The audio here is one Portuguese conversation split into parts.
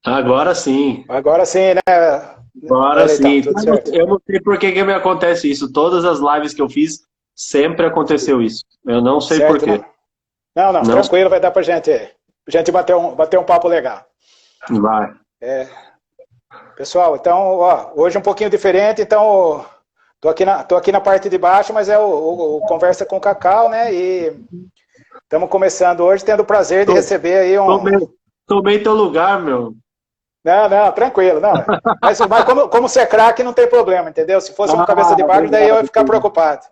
Agora sim. Agora sim, né, Agora Leitão? sim. Tudo certo? Eu não sei por que que me acontece isso. Todas as lives que eu fiz, sempre aconteceu isso. Eu não sei por Certo, quê. não? Não, não, Não tranquilo, vai dar pra gente bater um papo legal. vai. Pessoal, então, ó, hoje um pouquinho diferente, então, tô aqui na parte de baixo, mas é o Conversa com Cacau, né? E estamos começando hoje, tendo o prazer de Tô- receber aí um. Tomei, tomei teu lugar, meu. Não, não, tranquilo, não. Mas como você é craque, não tem problema, entendeu? Se fosse um cabeça Ah, de bagre, daí eu ia obrigado. ficar preocupado.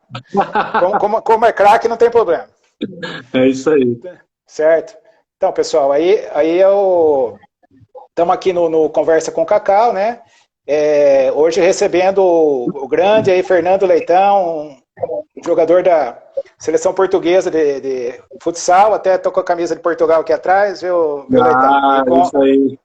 Como é craque, não tem problema. É isso aí. Certo? Então, pessoal, aí eu estamos aqui no Conversa com Cacau, né? Hoje recebendo o grande aí, Fernando Leitão, um jogador da seleção portuguesa de futsal, até tô com a camisa de Portugal aqui atrás, viu, Leitão? E, Ah, é com, isso aí.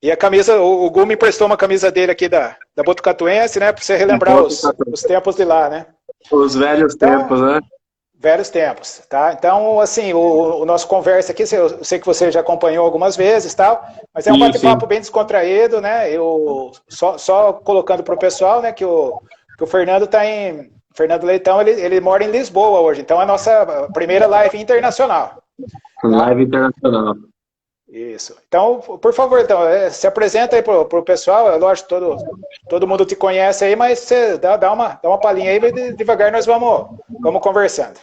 e a camisa, o Gu me emprestou uma camisa dele aqui da Botucatuense, né? Para você relembrar os tempos de lá, né? Os velhos Então, tempos, né? velhos tempos, tá? Então, assim, o nosso conversa aqui, eu sei que você já acompanhou algumas vezes, tal, mas é um Sim, bate-papo sim. bem descontraído, né? Eu só colocando para o pessoal, né, que o Fernando tá em Fernando Leitão, ele mora em Lisboa hoje, então é a nossa primeira live internacional, tá? Live internacional. Isso. Então, por favor, então, se apresenta aí pro pessoal, é lógico, todo mundo te conhece aí, mas você dá uma palhinha aí, e devagar nós vamos conversando.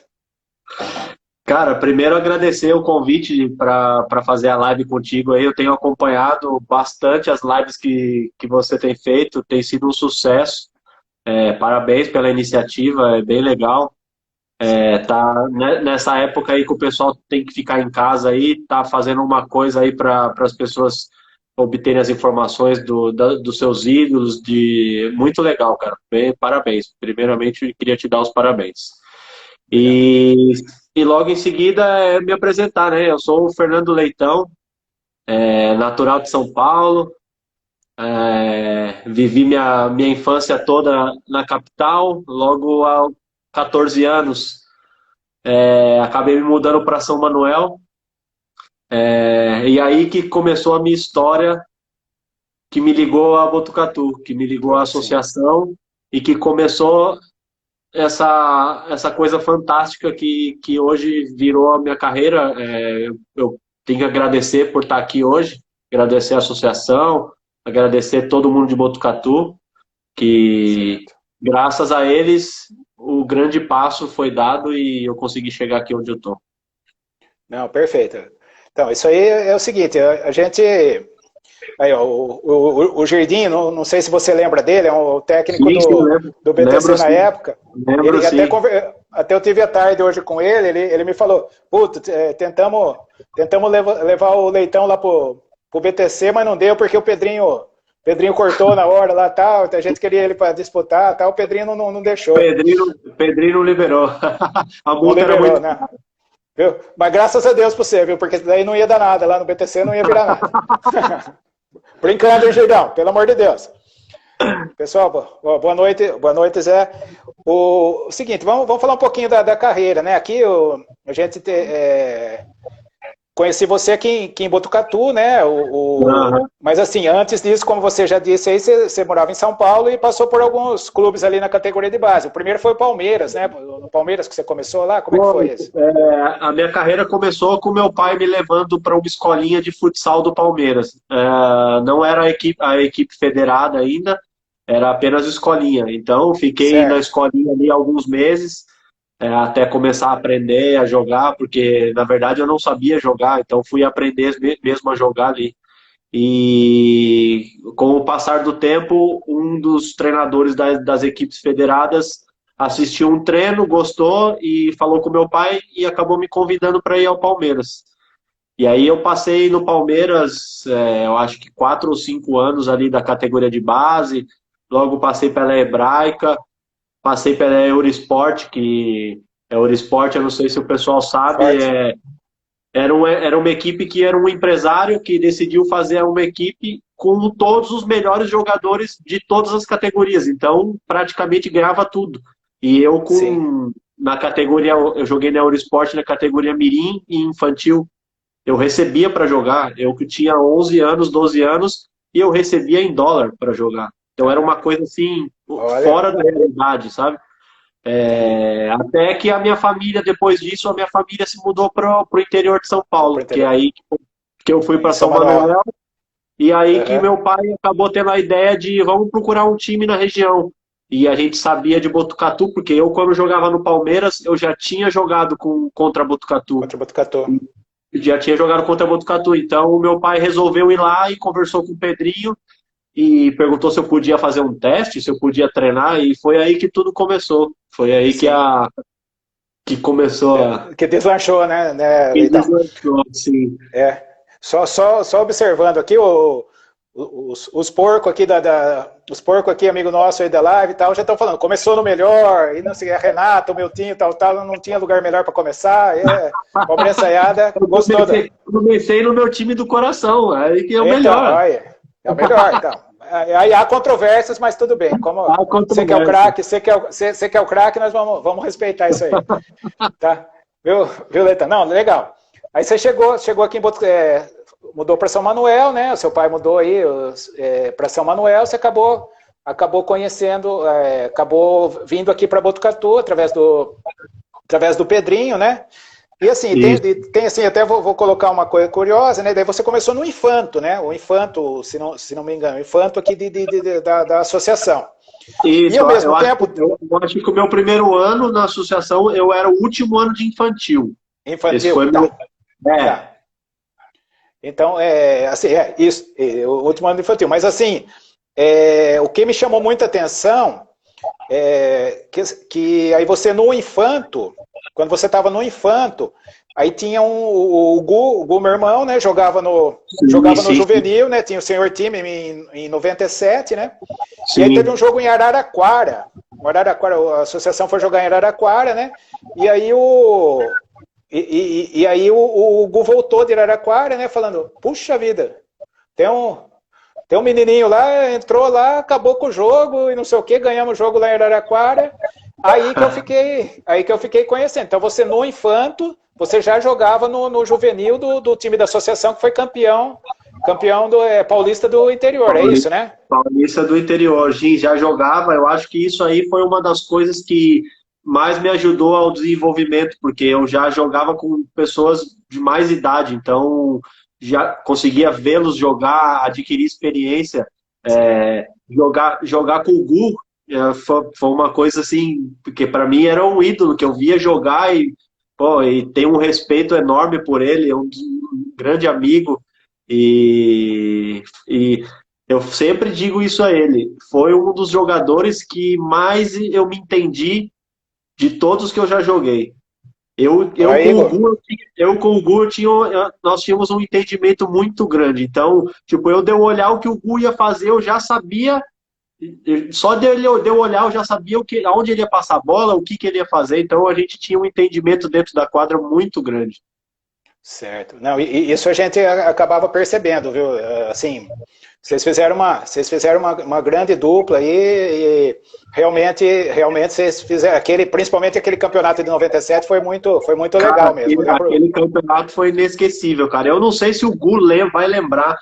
Cara, primeiro agradecer o convite para fazer a live contigo aí. Eu tenho acompanhado bastante as lives que você tem feito, tem sido um sucesso. Parabéns pela iniciativa, é bem legal. Certo. Tá nessa época aí que o pessoal tem que ficar em casa aí, tá fazendo uma coisa aí para as pessoas obterem as informações dos seus ídolos, de muito legal, cara. Parabéns. Primeiramente, eu queria te dar os parabéns. Obrigado. E, e logo em seguida me apresentar, né? Eu sou o Fernando Leitão, natural de São Paulo, vivi minha infância toda na capital, logo aos 14 anos acabei me mudando para São Manuel, e aí que começou a minha história, que me ligou a Botucatu, que me ligou à Sim. associação e que começou essa coisa fantástica que hoje virou a minha carreira. Eu tenho que agradecer por estar aqui hoje, agradecer a associação, agradecer todo mundo de Botucatu, que Certo. graças a eles o grande passo foi dado e eu consegui chegar aqui onde eu estou. Não, perfeito. Então, isso aí é o seguinte, a gente. Aí, ó, o Jardim, não sei se você lembra dele, é um técnico Sim, sim, lembro. do BTC Lembro na sim. época. Lembro Ele até, sim. até eu tive a tarde hoje com ele me falou, puto, tentamos levar o Leitão lá pro BTC, mas não deu porque o Pedrinho cortou na hora lá tal, a gente queria ele para disputar tal, o Pedrinho não deixou. Pedrinho não liberou. A Não multa era liberou, muito. né? Viu? Mas graças a Deus pra você, viu? Porque daí não ia dar nada, lá no BTC não ia virar nada. Brincando, hein, Girdão? Pelo amor de Deus. Pessoal, boa noite, Zé. O seguinte, vamos falar um pouquinho da carreira, né? Aqui a gente conheci você aqui em Botucatu, né? Aham. Mas assim, antes disso, como você já disse aí, você morava em São Paulo e passou por alguns clubes ali na categoria de base. O primeiro foi o Palmeiras, né? No Palmeiras que você começou lá, como é que foi Bom, isso? a minha carreira começou com meu pai me levando para uma escolinha de futsal do Palmeiras. Não era a equipe federada ainda, era apenas escolinha. Então, fiquei na Certo. escolinha ali alguns meses, até começar a aprender a jogar, porque na verdade eu não sabia jogar, então fui aprender mesmo a jogar ali. E com o passar do tempo, um dos treinadores das equipes federadas assistiu um treino, gostou e falou com meu pai e acabou me convidando para ir ao Palmeiras. E aí eu passei no Palmeiras, eu acho que 4 ou 5 anos ali da categoria de base, logo passei pela Hebraica, passei pela Eurosport, que é Eurosport, eu não sei se o pessoal sabe, Forte. era uma equipe que era um empresário que decidiu fazer uma equipe com todos os melhores jogadores de todas as categorias. Então, praticamente ganhava tudo. E eu Sim. na categoria, eu joguei na Eurosport na categoria Mirim e Infantil. eu recebia para jogar. Eu que tinha 11 anos, 12 anos, e eu recebia em dólar para jogar. Então era uma coisa assim, Olha, fora da realidade, sabe? entendi. Até que a minha família, depois disso, a minha família se mudou para o interior de São Vou pro Paulo, que é interior. aí que eu fui Em para São São Manuel. Manuel, e aí que Aham. meu pai acabou tendo a ideia de vamos procurar um time na região. E a gente sabia de Botucatu, porque eu, quando jogava no Palmeiras, eu já tinha jogado contra Botucatu. Contra Botucatu. Já tinha jogado contra Botucatu. Então, o meu pai resolveu ir lá e conversou com o Pedrinho e perguntou se eu podia fazer um teste, se eu podia treinar, e foi aí que tudo começou. Foi aí que, Sim. que começou a. Que deslanchou, né, Que Leitão? deslanchou, assim. É. Só observando aqui os porcos aqui os porcos aqui, amigo nosso aí da live e tal, já estão falando, começou no melhor, e não sei, a Renata, o Miltinho, tal, não tinha lugar melhor para começar. Palmeiraiada Eu gostou da. comecei no meu time do coração, aí que é o Então, melhor. olha, é o melhor, então. Aí há controvérsias, mas tudo bem. Como A você que é o controvérsia. craque, você que é o craque, nós vamos respeitar isso aí. Tá? Violeta? Não, legal. Aí você chegou aqui mudou para São Manuel, né? O seu pai mudou aí para São Manuel, você acabou conhecendo, acabou vindo aqui para Botucatu através do Pedrinho, né? E assim, Isso, tem assim, até vou colocar uma coisa curiosa, né? Daí você começou no Infanto, né? O Infanto, se não me engano, o Infanto aqui da associação. E isso. ao mesmo Eu acho, tempo, eu acho que o meu primeiro ano na associação, eu era o último ano de infantil. Esse infantil, foi meu. tá, É, tá. Então, assim, isso, o último ano infantil. Mas assim, o que me chamou muita atenção que aí você no Infanto, quando você estava no Infanto, aí tinha o Gu, meu irmão, né, sim, jogava no sim, juvenil, né, tinha o senhor time em 97, né, e aí teve um sim. jogo em Araraquara, a associação foi jogar em Araraquara, né, e aí o Gu voltou de Araraquara, né, falando, puxa vida, tem um menininho lá, entrou lá, acabou com o jogo e não sei o que, ganhamos o jogo lá em Araraquara. Aí que eu fiquei conhecendo. Então você no Infanto, você já jogava no juvenil do time da associação que foi campeão do paulista do interior, é isso, né? Paulista do interior, Gin, já jogava. Eu acho que isso aí foi uma das coisas que mais me ajudou ao desenvolvimento, porque eu já jogava com pessoas de mais idade, então já conseguia vê-los jogar, adquirir experiência. Sim. Jogar com o Gu foi uma coisa assim, porque para mim era um ídolo que eu via jogar e, pô, e tenho um respeito enorme por ele, é um grande amigo. E eu sempre digo isso a ele. Foi um dos jogadores que mais eu me entendi de todos que eu já joguei. Eu Aí, com o Igor. Gu, nós tínhamos um entendimento muito grande. Então, tipo, eu de eu olhar o que o Gu ia fazer, eu já sabia. Só de eu olhar, eu já sabia aonde ele ia passar a bola, o que ele ia fazer. Então, a gente tinha um entendimento dentro da quadra muito grande. Certo. Não, e isso a gente acabava percebendo, viu? Assim, vocês fizeram uma grande dupla aí e realmente vocês fizeram principalmente aquele campeonato de 97 foi muito Cara, legal mesmo. Eu lembro. aquele campeonato foi inesquecível, cara. Eu não sei se o Gu vai lembrar,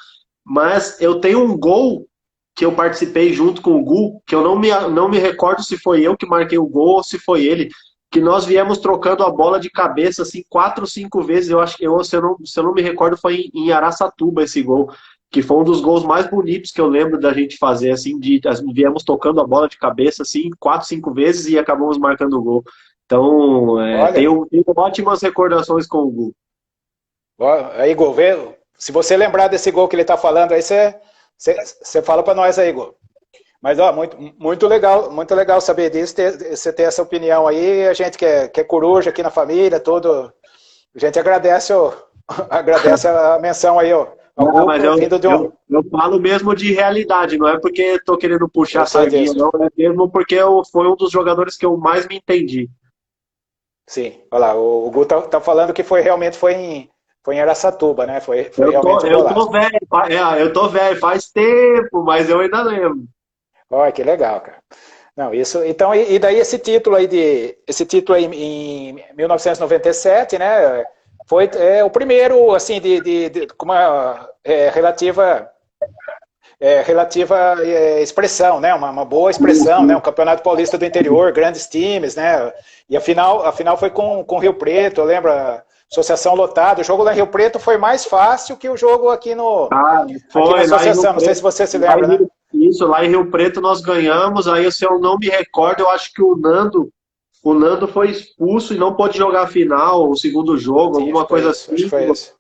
mas eu tenho um gol que eu participei junto com o Gu, que eu não me recordo se foi eu que marquei o gol ou se foi ele, que nós viemos trocando a bola de cabeça assim 4 ou 5 vezes. Eu acho que se eu não me recordo foi em Araçatuba esse gol, que foi um dos gols mais bonitos que eu lembro da gente fazer assim, viemos tocando a bola de cabeça assim 4, 5 vezes e acabamos marcando o gol. Então, Olha, tenho ótimas recordações com o Gu. aí, Igor, se você lembrar desse gol que ele está falando, aí você fala para nós aí, Igor. Mas, ó, muito legal saber disso, você ter essa opinião aí, a gente que é coruja aqui na família, a gente agradece, agradece a menção aí, ó, ao Ah, mas Gu, vindo de um, eu falo mesmo de realidade, não é porque estou querendo puxar eu a sei sardinha, disso, não, é mesmo porque foi um dos jogadores que eu mais me entendi. sim, olha lá, o Gu tá falando que realmente foi em Araçatuba, né, foi Eu tô, realmente um eu golaço. tô velho, eu tô velho, faz tempo, mas eu ainda lembro. Olha, que legal, cara. Não, isso, então, e daí esse título aí em 1997, né, Foi o primeiro, assim, com uma relativa expressão, né? Uma boa expressão, né? Um campeonato paulista do interior, grandes times, né? E a final foi com Rio Preto, eu lembro, a associação lotada. O jogo lá em Rio Preto foi mais fácil que o jogo aqui aqui na Foi lá em Rio associação. Não sei se Preto. você se lembra, né? Isso, lá em Rio Preto nós ganhamos. Aí, se eu não me recordo, eu acho que o Nando foi expulso e não pôde jogar a final, o segundo jogo, Sim, acho alguma que foi coisa isso. Acho que assim. foi isso.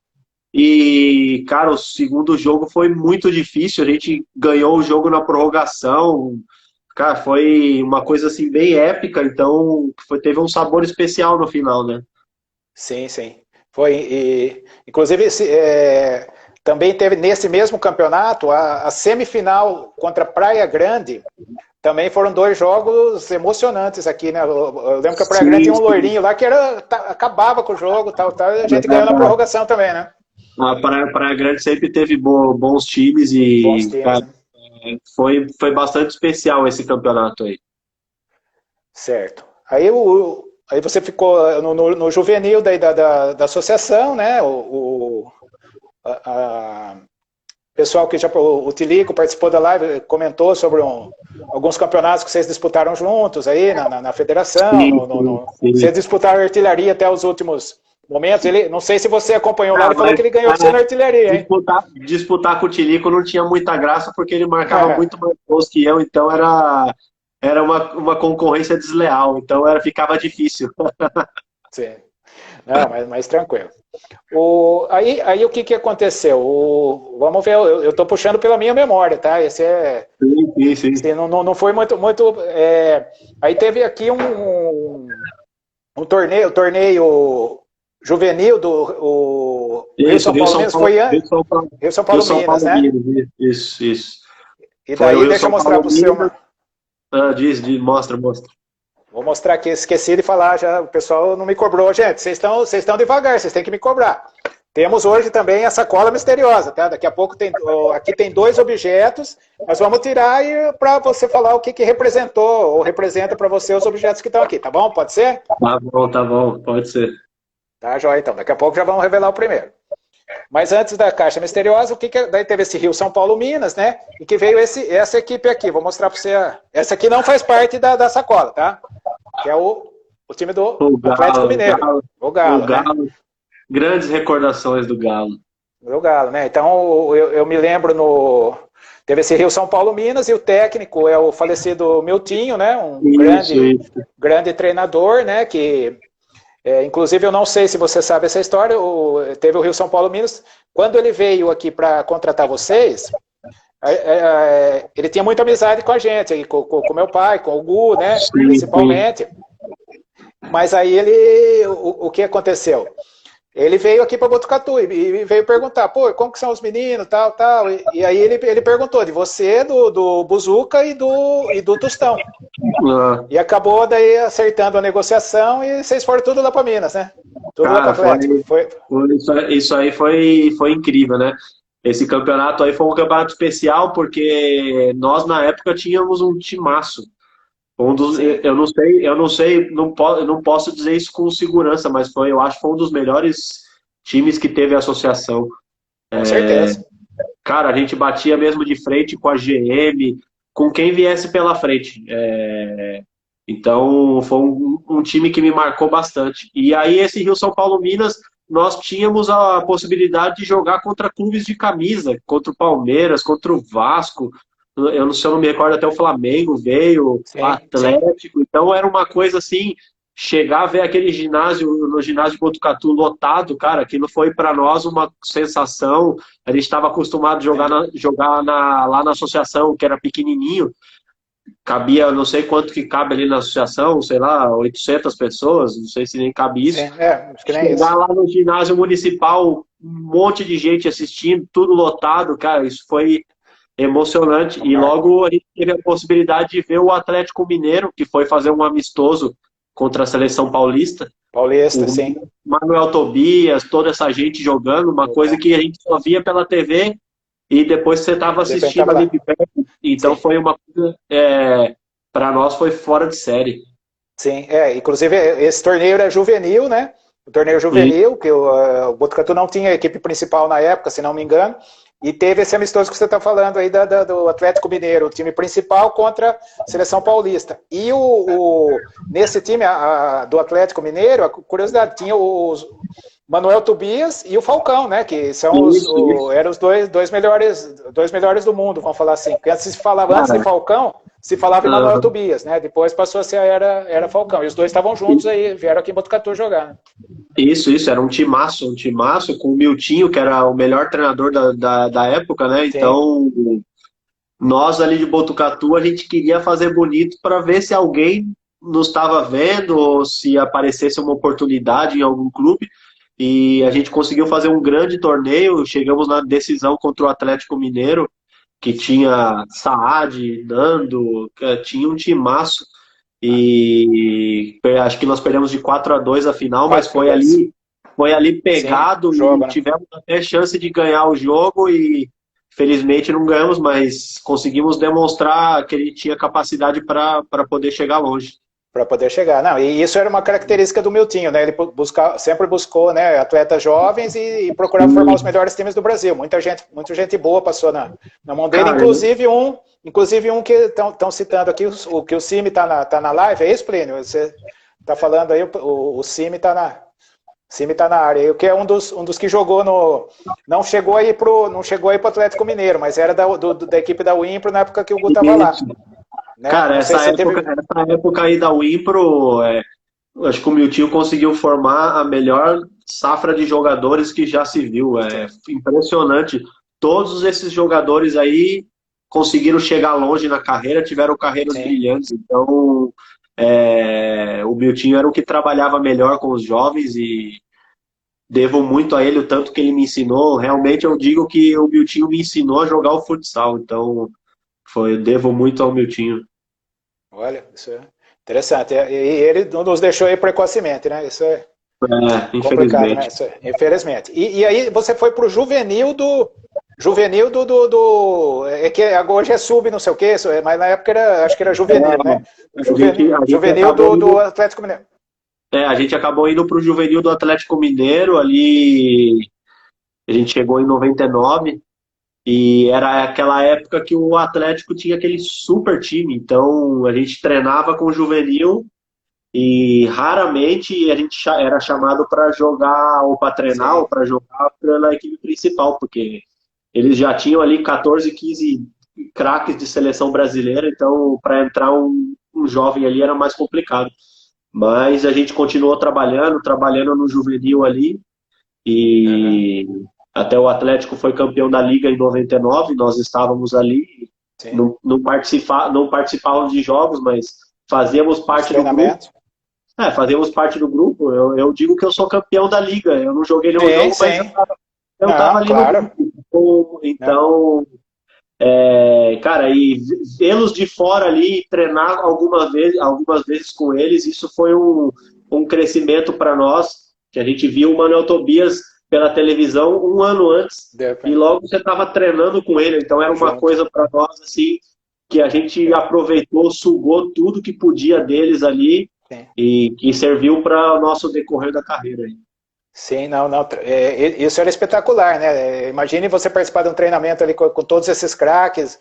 E, cara, o segundo jogo foi muito difícil. A gente ganhou o jogo na prorrogação. Cara, foi uma coisa assim bem épica. Então, teve um sabor especial no final, né? Sim, sim. Foi. Inclusive, também teve nesse mesmo campeonato a semifinal contra Praia Grande. Também foram 2 jogos emocionantes aqui, né? Eu lembro que a Praia Grande Sim, tinha um sim. loirinho lá que acabava com o jogo, tal, tal, e a gente ganhou na prorrogação também, né? A Praia Grande sempre teve bons times Bons e, times, cara, né? foi bastante especial esse campeonato aí. Certo. Aí você ficou no juvenil daí da associação, né? A pessoal que o Tilico participou da live comentou sobre alguns campeonatos que vocês disputaram juntos aí na federação. Sim, sim, Vocês sim. disputaram artilharia até os últimos momentos. Não sei se você acompanhou lá, Ah, ele falou mas que ele ganhou de você na artilharia, hein? disputar com o Tilico não tinha muita graça porque ele marcava muito mais gols que eu, então era uma concorrência desleal, então ficava difícil. Sim. Não, mas tranquilo. Aí o que aconteceu? Vamos ver, eu estou puxando pela minha memória, tá? Esse Sim, sim, sim. não foi muito. Aí teve aqui um torneio juvenil do Rio Isso, São Paulo Minas, foi Rio São Rio Paulo São Minas, Paulo né? Minas, isso, isso. E Foi o daí, Rio deixa eu São mostrar Paulo para o seu. Minas. Mostra, mostra. Vou mostrar aqui, esqueci de falar, já o pessoal não me cobrou. Gente, vocês estão devagar, vocês têm que me cobrar. Temos hoje também a sacola misteriosa, tá? Daqui a pouco aqui tem 2 objetos, nós vamos tirar para você falar o que representou ou representa para você os objetos que estão aqui, tá bom? Pode ser? Tá bom, pode ser. Tá, joia, então. Daqui a pouco já vamos revelar o primeiro. Mas antes da caixa misteriosa, daí teve esse Rio São Paulo Minas, né? E que veio essa equipe aqui. Vou mostrar para você. Essa aqui não faz parte da sacola, tá? Que é o time do O Atlético Galo, Mineiro. O o Galo, né? Galo, grandes recordações do Galo. O Galo, né? Então, eu me lembro teve esse Rio São Paulo Minas e o técnico é o falecido Miltinho, né? Um Isso. grande treinador, né? Inclusive, eu não sei se você sabe essa história, teve o Rio São Paulo Minas. Quando ele veio aqui para contratar vocês, ele tinha muita amizade com a gente, com meu pai, com o Gu, né? Sim. Principalmente. Mas aí o que aconteceu? Ele veio aqui para Botucatu e veio perguntar, pô, como que são os meninos, tal. E aí ele perguntou de você, do Buzuca e do Tostão. E acabou daí acertando a negociação e vocês foram tudo lá para Minas, né? Tudo lá para Cara, Atlético. isso aí foi incrível, né? Esse campeonato aí foi um campeonato especial porque nós na época tínhamos um timaço. Eu não posso dizer isso com segurança, mas eu acho que foi um dos melhores times que teve a associação. Com certeza. Cara, a gente batia mesmo de frente com a GM, com quem viesse pela frente. Então, foi um time que me marcou bastante. E aí, esse Rio São Paulo Minas, nós tínhamos a possibilidade de jogar contra clubes de camisa, contra o Palmeiras, contra o Vasco. Eu não sei, eu não me recordo, até o Flamengo veio, Sim, Atlético. Então, era uma coisa assim, chegar a ver aquele ginásio, no ginásio de Botucatu lotado, cara, aquilo foi para nós uma sensação. A gente estava acostumado a jogar lá na associação, que era pequenininho. Cabia, não sei quanto que cabe ali na associação, sei lá, 800 pessoas, não sei se nem cabe isso. Sim, acho que nem isso. Chegar lá no ginásio municipal, um monte de gente assistindo, tudo lotado, cara, isso foi emocionante. E logo a gente teve a possibilidade de ver o Atlético Mineiro, que foi fazer um amistoso contra a seleção paulista. Paulista, sim. Manuel Tobias, toda essa gente jogando, uma coisa que a gente só via pela TV e depois você estava assistindo ali de perto. Então foi uma coisa, para nós foi fora de série. Sim, inclusive esse torneio era juvenil, né? o torneio juvenil, que o Botucatu não tinha equipe principal na época, se não me engano, e teve esse amistoso que você está falando aí do Atlético Mineiro, o time principal contra a Seleção Paulista. E nesse time do Atlético Mineiro, a curiosidade, tinha os Manuel Tobias e o Falcão, né? Que são eram os dois melhores do mundo, vamos falar assim. Porque antes de Falcão, se falava em Manuel Tobias, né? Depois passou a ser era Falcão. E os dois estavam juntos aí, vieram aqui em Botucatu jogar. Né? Isso, era um timaço com o Miltinho, que era o melhor treinador da época, né? Sim. Então, nós ali de Botucatu, a gente queria fazer bonito para ver se alguém nos estava vendo ou se aparecesse uma oportunidade em algum clube. E a gente conseguiu fazer um grande torneio, chegamos na decisão contra o Atlético Mineiro, que tinha Saad, Nando, tinha um timaço. E acho que nós perdemos de 4-2 a final, mas foi ali pegado. Sim, jogo, e tivemos até chance de ganhar o jogo e felizmente não ganhamos, mas conseguimos demonstrar que ele tinha capacidade para poder chegar longe. Para poder chegar. Não, e isso era uma característica do Miltinho, né? Ele sempre buscou, né, atletas jovens e procurava formar os melhores times do Brasil. Muita gente boa passou na mão dele, inclusive um que estão citando aqui, que o Cime tá na live, é isso, Plínio? Você tá falando aí, o Cime tá na área, que é um dos que jogou não chegou aí pro Atlético Mineiro, mas era da equipe da Wimpro na época que o Gu tava lá. Né? Cara, essa época aí da Wimpro, acho que o Miltinho conseguiu formar a melhor safra de jogadores que já se viu. É impressionante. Todos esses jogadores aí conseguiram chegar longe na carreira, tiveram carreiras brilhantes. Então, o Miltinho era o que trabalhava melhor com os jovens e devo muito a ele o tanto que ele me ensinou. Realmente eu digo que o Miltinho me ensinou a jogar o futsal. Então, devo muito ao Miltinho. Olha, isso é interessante. E ele nos deixou aí precocemente, né? Isso é complicado, né? Infelizmente. E aí você foi pro juvenil do... É que hoje é sub, não sei o quê, mas na época acho que era juvenil, né? Juvenil do Atlético Mineiro. A gente acabou indo pro juvenil do Atlético Mineiro, ali a gente chegou em 99. E era aquela época que o Atlético tinha aquele super time, então a gente treinava com o juvenil e raramente a gente era chamado para jogar ou para treinar ou para jogar pela equipe principal, porque eles já tinham ali 14, 15 craques de seleção brasileira, então para entrar um jovem ali era mais complicado. Mas a gente continuou trabalhando no juvenil ali e... Até o Atlético foi campeão da Liga em 99, nós estávamos ali, não participávamos de jogos, mas fazíamos parte do grupo. Fazíamos parte do grupo. Eu digo que eu sou campeão da Liga, eu não joguei nenhum jogo, mas eu estava ali no grupo. Então, cara, e vê-los de fora ali, treinar algumas vezes com eles, isso foi um crescimento para nós, que a gente viu o Manuel Tobias pela televisão um ano antes e logo você estava treinando com ele, então era uma coisa para nós assim que a gente aproveitou, sugou tudo que podia deles ali e que serviu para o nosso decorrer da carreira. Sim, isso era espetacular, né? Imagine você participar de um treinamento ali com todos esses craques,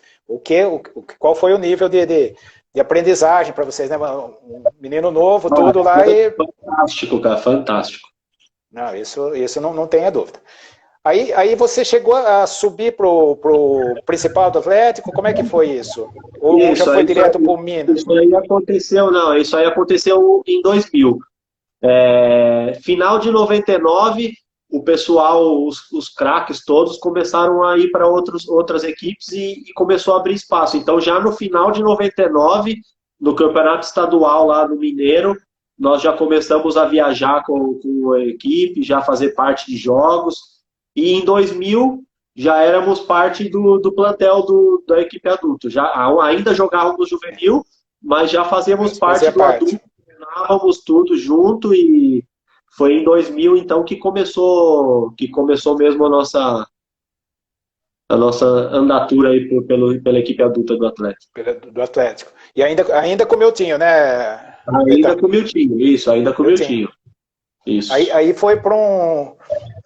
qual foi o nível de aprendizagem para vocês, né? Um menino novo, tudo lá e... Fantástico, cara, fantástico. Não, isso não tenha dúvida. Aí você chegou a subir pro principal do Atlético, como é que foi isso? Ou já foi direto pro Minas? Isso aí aconteceu em 2000. Final de 99, o pessoal, os craques todos começaram a ir para outras equipes e começou a abrir espaço. Então já no final de 99, no campeonato estadual lá no Mineiro, nós já começamos a viajar com a equipe, já fazer parte de jogos. E em 2000, já éramos parte do plantel da equipe adulto. Ainda jogávamos juvenil, mas já fazíamos parte do adulto. Treinávamos tudo junto e foi em 2000, então, que começou mesmo a nossa andatura aí pela equipe adulta do Atlético. Do Atlético. E ainda com o Miltinho, né? Ainda com o Miltinho, isso, ainda com o Miltinho. Isso. Aí foi para um.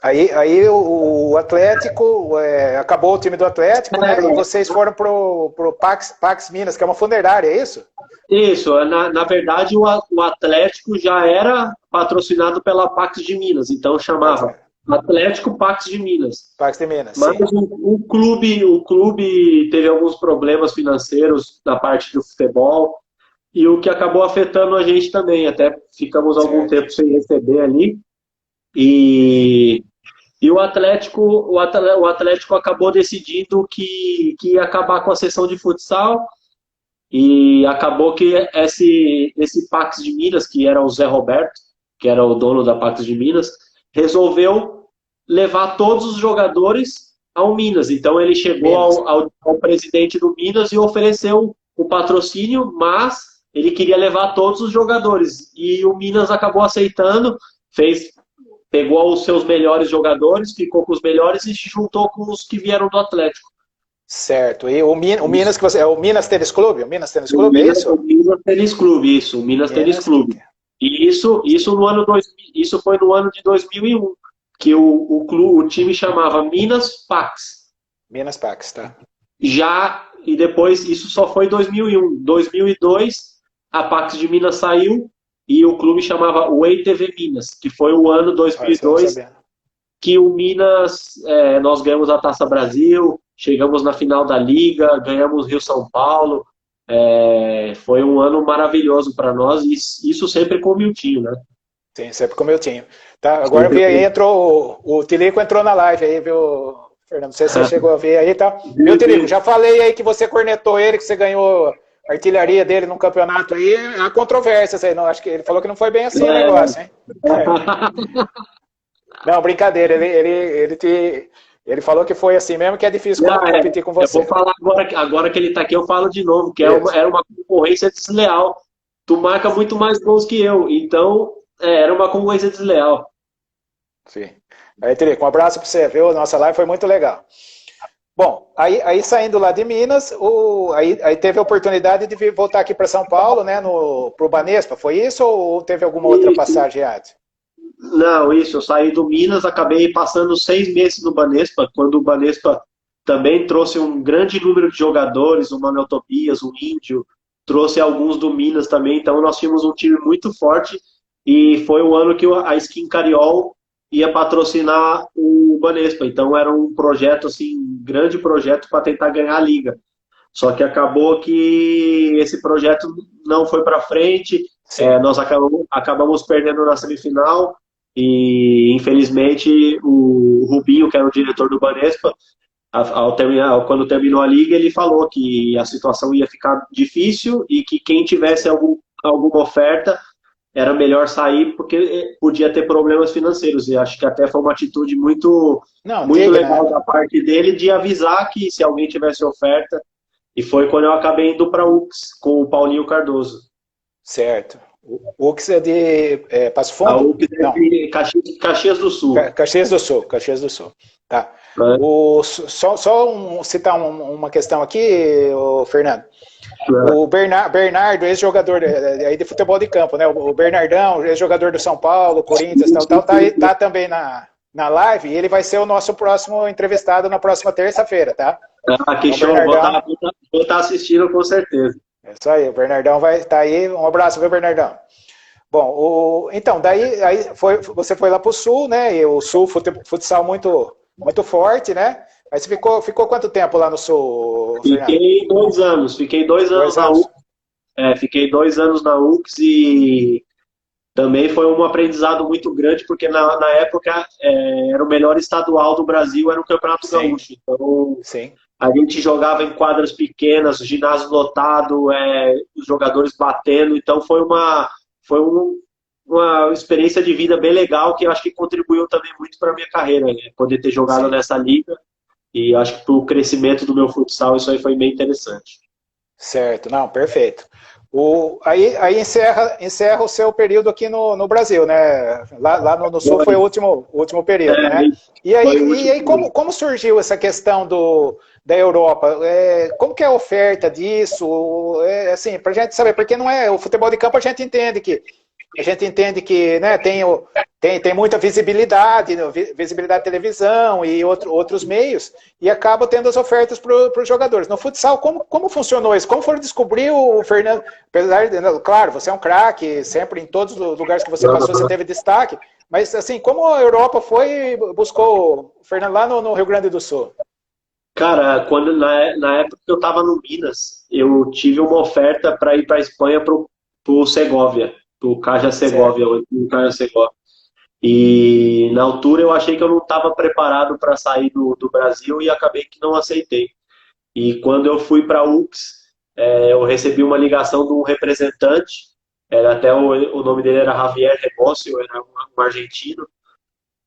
Aí o Atlético, acabou o time do Atlético, né? E vocês foram pro Pax Minas, que é uma funerária, é isso? Isso, na verdade o Atlético já era patrocinado pela Pax de Minas, então chamava Atlético Pax de Minas. Pax de Minas, Mas sim. o clube teve alguns problemas financeiros na parte do futebol e o que acabou afetando a gente também, até ficamos algum Certo. tempo sem receber ali e, e o Atlético acabou decidindo que ia acabar com a sessão de futsal. E acabou que esse Pax de Minas, que era o Zé Roberto, que era o dono da Pax de Minas, resolveu levar todos os jogadores ao Minas. Então ele chegou Minas. ao presidente do Minas e ofereceu o patrocínio, mas ele queria levar todos os jogadores. E o Minas acabou aceitando, pegou os seus melhores jogadores, ficou com os melhores e se juntou com os que vieram do Atlético. Certo. E o Minas que você. É o Minas Tênis Clube? O Minas Tênis O Clube, é Minas, isso? o Minas Tênis Clube, isso, o Minas Tênis Minas que. Clube. E isso no ano 2000, isso foi no ano de 2001, que o time chamava Minas Pax. Minas Pax, tá. E depois, isso só foi em 2001. 2002, a Pax de Minas saiu e o clube chamava Way TV Minas, que foi o ano Ah, isso eu não 2002 sabia. que o Minas, nós ganhamos a Taça Brasil, chegamos na final da Liga, ganhamos Rio-São Paulo. Foi um ano maravilhoso para nós, e isso sempre com o Miltinho, né? Sim, sempre com o meu time. Tá, agora eu Sempre vi aí, com... entrou. O Tilico entrou na live aí, viu, Fernando? Não sei se você chegou a ver aí, tá? Viu, Tilico? Já falei aí que você cornetou ele, que você ganhou a artilharia dele num campeonato aí. Há controvérsias aí, não. Acho que ele falou que não foi bem assim o negócio, hein? Não, brincadeira. Ele falou que foi assim mesmo, que é difícil Não, competir com eu você. vou falar agora que ele está aqui, eu falo de novo, que Isso. era uma concorrência desleal. Tu marca muito mais gols que eu, então era uma concorrência desleal. Sim. Aí, Tilico, um abraço para você, viu? Nossa live foi muito legal. Bom, aí saindo lá de Minas, aí teve a oportunidade de voltar aqui para São Paulo, né, pro Banespa, foi isso ou teve alguma outra E, passagem antes? Não, isso, eu saí do Minas, acabei passando 6 meses no Banespa, quando o Banespa também trouxe um grande número de jogadores, o Manuel Tobias, o Índio, trouxe alguns do Minas também, então nós tínhamos um time muito forte e foi o ano que a Skin Cariol ia patrocinar o Banespa, então era um projeto, assim, um grande projeto para tentar ganhar a liga. Só que acabou que esse projeto não foi para frente, Sim, nós acabamos perdendo na semifinal e, infelizmente, o Rubinho, que era o diretor do Banespa, quando terminou a liga, ele falou que a situação ia ficar difícil e que quem tivesse alguma oferta era melhor sair porque podia ter problemas financeiros. E acho que até foi uma atitude muito, não, muito digna, legal da parte dele de avisar que se alguém tivesse oferta, e foi quando eu acabei indo para o UX com o Paulinho Cardoso. certo. O que é de Passo A Fundo? UX é Não, de Caxias do Sul. Caxias do Sul, Caxias do Sul. Tá. Né? Só citar uma questão aqui, Fernando. O Bernardo, ex-jogador aí de futebol de campo, né? O Bernardão, ex-jogador do São Paulo, Corinthians, tá também na live e ele vai ser o nosso próximo entrevistado na próxima terça-feira, tá? Que Então, show, Bernardão, vou estar assistindo com certeza. é isso aí, o Bernardão vai estar aí. Um abraço, viu, Bernardão? Bom, então, daí aí você foi lá para o Sul, né? E o Sul, futsal muito, muito forte, né? Aí você ficou quanto tempo lá no Sul, Fernando? Fiquei 2 anos, fiquei 2 anos 2 anos? fiquei 2 anos na UX e também foi um aprendizado muito grande, porque na época era o melhor estadual do Brasil, era o Campeonato Sim, Gaúcho. Então sim. a gente jogava em quadras pequenas, ginásio lotado, os jogadores batendo, então foi uma experiência de vida bem legal que eu acho que contribuiu também muito para a minha carreira, né? Poder ter jogado Sim. nessa liga e acho que para o crescimento do meu futsal isso aí foi bem interessante. Certo, não, perfeito. Aí encerra o seu período aqui no Brasil, né? Lá no Sul foi o último período, né? E Foi o aí último. como surgiu essa questão da Europa? Como que é a oferta disso? Assim, pra gente saber, porque não é o futebol de campo, a gente entende que a gente entende que, né, tem muita visibilidade, né, visibilidade de televisão e outros meios, e acaba tendo as ofertas para os jogadores. No futsal, como funcionou isso? Como foram descobrir o Fernando? Apesar de, claro, você é um craque, sempre em todos os lugares que você passou, você teve destaque, mas assim, como a Europa foi e buscou o Fernando lá no Rio Grande do Sul? Cara, na época que eu estava no Minas, eu tive uma oferta para ir para a Espanha pro Segovia, pro Caja Certo. Segovia, o Caja Segovia. E na altura eu achei que eu não estava preparado para sair do Brasil e acabei que não aceitei. E quando eu fui para a UPS, eu recebi uma ligação de um representante, até o nome dele era Javier Rebócio, era um argentino,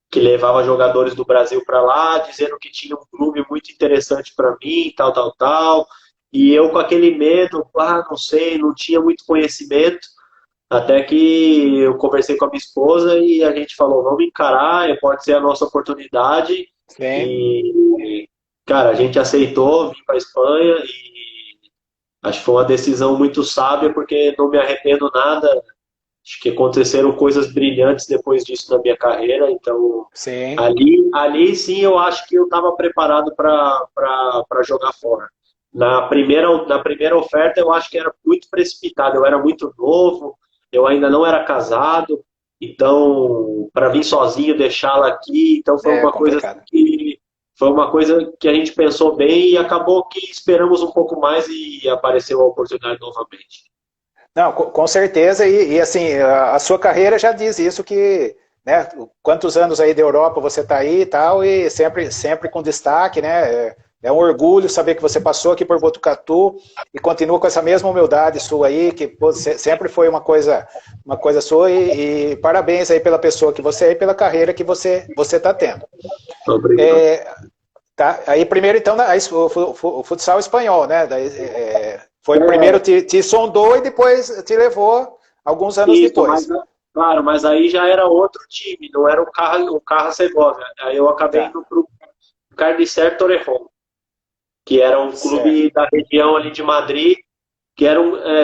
que levava jogadores do Brasil para lá, dizendo que tinha um clube muito interessante para mim, tal, tal, tal. E eu com aquele medo, não sei, não tinha muito conhecimento, até que eu conversei com a minha esposa e a gente falou, vamos encarar, pode ser a nossa oportunidade. Sim. E, cara, a gente aceitou vir para a Espanha e acho que foi uma decisão muito sábia, porque não me arrependo nada. Acho que aconteceram coisas brilhantes depois disso na minha carreira, então Sim. ali sim eu acho que eu estava preparado para jogar fora. Na primeira oferta eu acho que era muito precipitado, eu era muito novo, eu ainda não era casado, então para vir sozinho deixá-la aqui, então É complicado. foi uma coisa que a gente pensou bem e acabou que esperamos um pouco mais e apareceu a oportunidade novamente. Não, com certeza, assim, a sua carreira já diz isso que, né, quantos anos aí da Europa você está aí e tal, e sempre com destaque, né, é um orgulho saber que você passou aqui por Botucatu e continua com essa mesma humildade sua aí, que pô, sempre foi uma coisa sua, e parabéns aí pela pessoa que você é e pela carreira que você está tendo. Obrigado. É, tá, aí primeiro então, aí, o futsal espanhol, né, daí, foi primeiro te sondou e depois te levou alguns anos Isso, mas depois. claro, mas aí já era outro time, não era o Carra Segovia. Aí eu acabei Tá, indo para o Carnicer Torrejón, que era um certo. clube da região ali de Madrid, que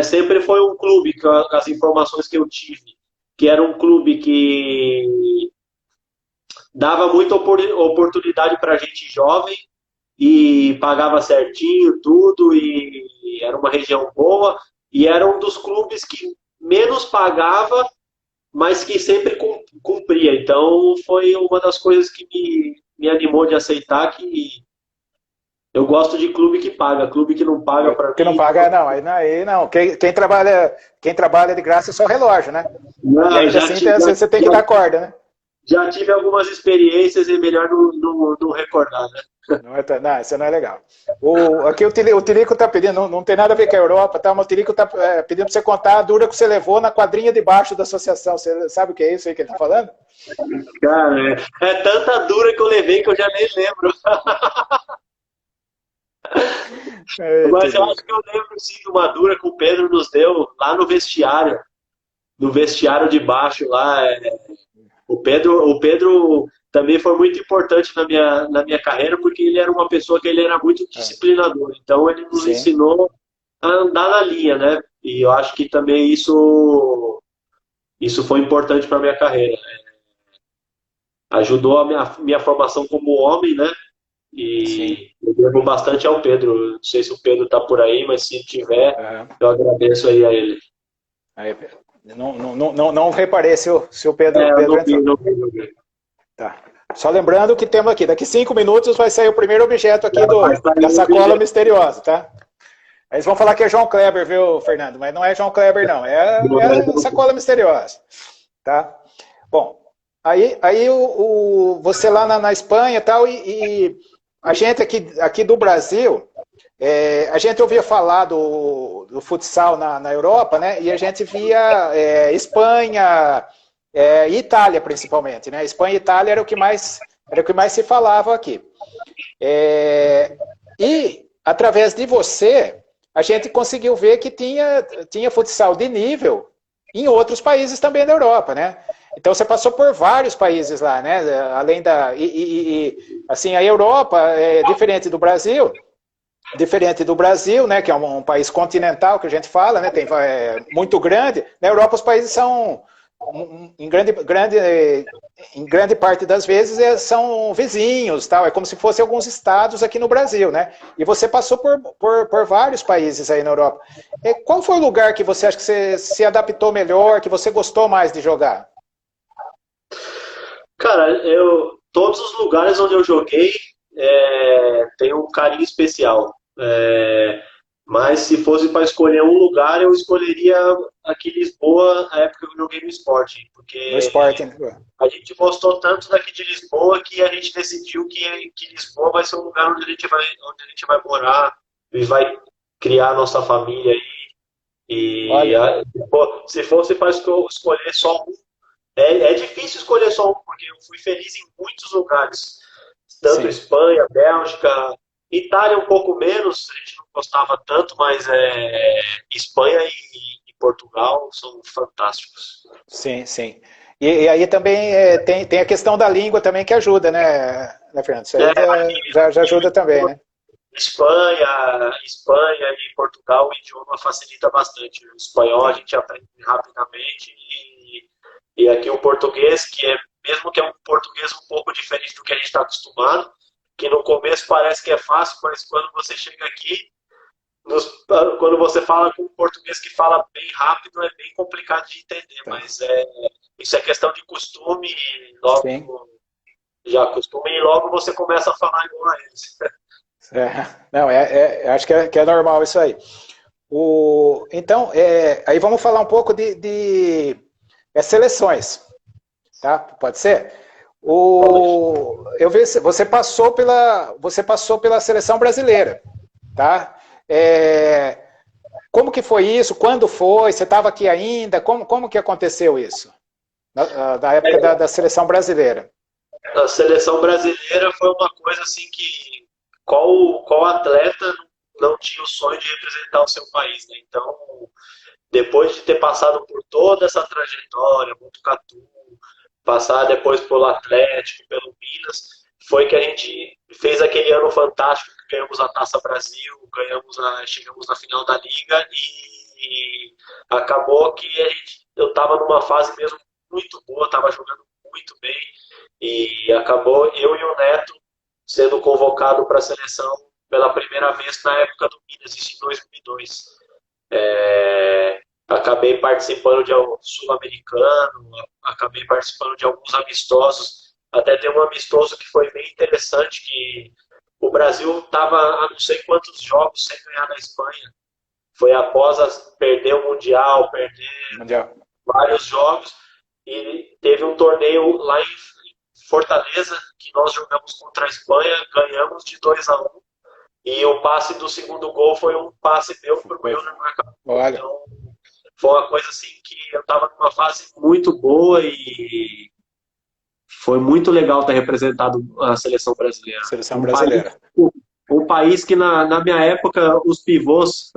sempre foi um clube, as informações que eu tive, que era um clube que dava muita oportunidade para gente jovem e pagava certinho tudo e era uma região boa e era um dos clubes que menos pagava mas que sempre cumpria. Então foi uma das coisas que me animou de aceitar que eu gosto de clube que paga, clube que não paga para Que não mim. paga, não, aí não. Quem trabalha de graça é só o relógio, né? E Não, ainda assim você tem que dar corda, né? já tive algumas experiências e melhor não recordar, né? Não, isso não é legal. Aqui o Tirico está pedindo, não tem nada a ver com a Europa, tá? Mas o Tirico está pedindo para você contar a dura que você levou na quadrinha de baixo da associação. Você sabe o que é isso aí que ele está falando? Cara, é tanta dura que eu levei que eu já nem lembro. Ei, Mas eu acho Tirico. que eu lembro sim de uma dura que o Pedro nos deu lá no vestiário de baixo lá. O Pedro também foi muito importante na minha carreira, porque ele era uma pessoa que ele era muito É, disciplinador. Então ele nos sim, ensinou a andar na linha, né? E eu acho que também isso foi importante para a minha carreira. Ajudou a minha formação como homem, né? sim. E eu devo bastante ao Pedro. Não sei se o Pedro está por aí, mas se tiver, Aham. eu agradeço aí a ele. Aí, não reparei se o Eu Pedro não vi, entrou. não vi, não vi. Tá. Só lembrando que temos aqui, daqui 5 minutos vai sair o primeiro objeto aqui Já vai sair da um sacola objeto. misteriosa, tá? Aí eles vão falar que é João Kleber, viu, Fernando? Mas não é João Kleber, não. É a sacola misteriosa, tá? Bom, aí você lá na Espanha e tal, e a gente aqui do Brasil, a gente ouvia falar do futsal na Europa, né? E a gente via Espanha e Itália, principalmente, né? Espanha e Itália era o que mais se falava aqui. E através de você, a gente conseguiu ver que tinha futsal de nível em outros países também da Europa, né? Então você passou por vários países lá, né? Além assim, a Europa é diferente do Brasil, né? Que é um país continental que a gente fala, né? Muito grande. Na Europa os países em grande parte das vezes são vizinhos, tal. É como se fossem alguns estados aqui no Brasil, né? E você passou por vários países aí na Europa. Qual foi o lugar que você acha que você se adaptou melhor, que você gostou mais de jogar? Cara, todos os lugares onde eu joguei tem um carinho especial. Mas se fosse para escolher um lugar, eu escolheria aqui em Lisboa, a época que eu joguei no esporte, No porque esporte, né? a gente gostou tanto daqui de Lisboa que a gente decidiu que Lisboa vai ser um lugar onde a gente vai morar e vai criar a nossa família aí. E Olha, pô, se fosse para escolher só um, é difícil escolher só um, porque eu fui feliz em muitos lugares, tanto sim. Espanha, Bélgica, Itália um pouco menos, a gente não gostava tanto, mas Espanha e Portugal são fantásticos. Sim, sim. E aí também tem a questão da língua também que ajuda, né, Fernando? Isso aí já ajuda também, né? Espanha e Portugal, o idioma facilita bastante. O espanhol a Sim, gente aprende rapidamente e aqui o português, mesmo que é um português um pouco diferente do que a gente está acostumado, que no começo parece que é fácil, mas quando você chega aqui, quando você fala com um português que fala bem rápido, é bem complicado de entender, tá. mas isso é questão de costume, e Sim. logo já costume e logo você começa a falar igual a eles. Não, acho que é normal isso aí. Então, aí vamos falar um pouco de seleções, tá? Pode ser? Eu vi, você passou pela seleção brasileira, tá? É, como que foi isso? Quando foi? Você estava aqui ainda? Como que aconteceu isso? Da época da seleção brasileira. A seleção brasileira foi uma coisa assim que qual atleta não tinha o sonho de representar o seu país, né? Então, depois de ter passado por toda essa trajetória, Botucatu, passar depois pelo Atlético, pelo Minas, foi que a gente fez aquele ano fantástico que ganhamos a Taça Brasil, chegamos na final da Liga e acabou que eu estava numa fase mesmo muito boa, estava jogando muito bem e acabou eu e o Neto sendo convocado para a seleção pela primeira vez na época do Minas, isso em 2002. Acabei participando de algum sul-americano, acabei participando de alguns amistosos, até tem um amistoso que foi bem interessante, que o Brasil estava a não sei quantos jogos sem ganhar na Espanha. Foi após perder o Mundial, perder Mundial. vários jogos, e teve um torneio lá em Fortaleza, que nós jogamos contra a Espanha, ganhamos de 2-1, e o passe do segundo gol foi um passe meu para o Milner marcar. Olha, Então, foi uma coisa assim que eu estava numa fase muito boa e foi muito legal ter representado a seleção brasileira. seleção Um país, brasileira. um país que na minha época os pivôs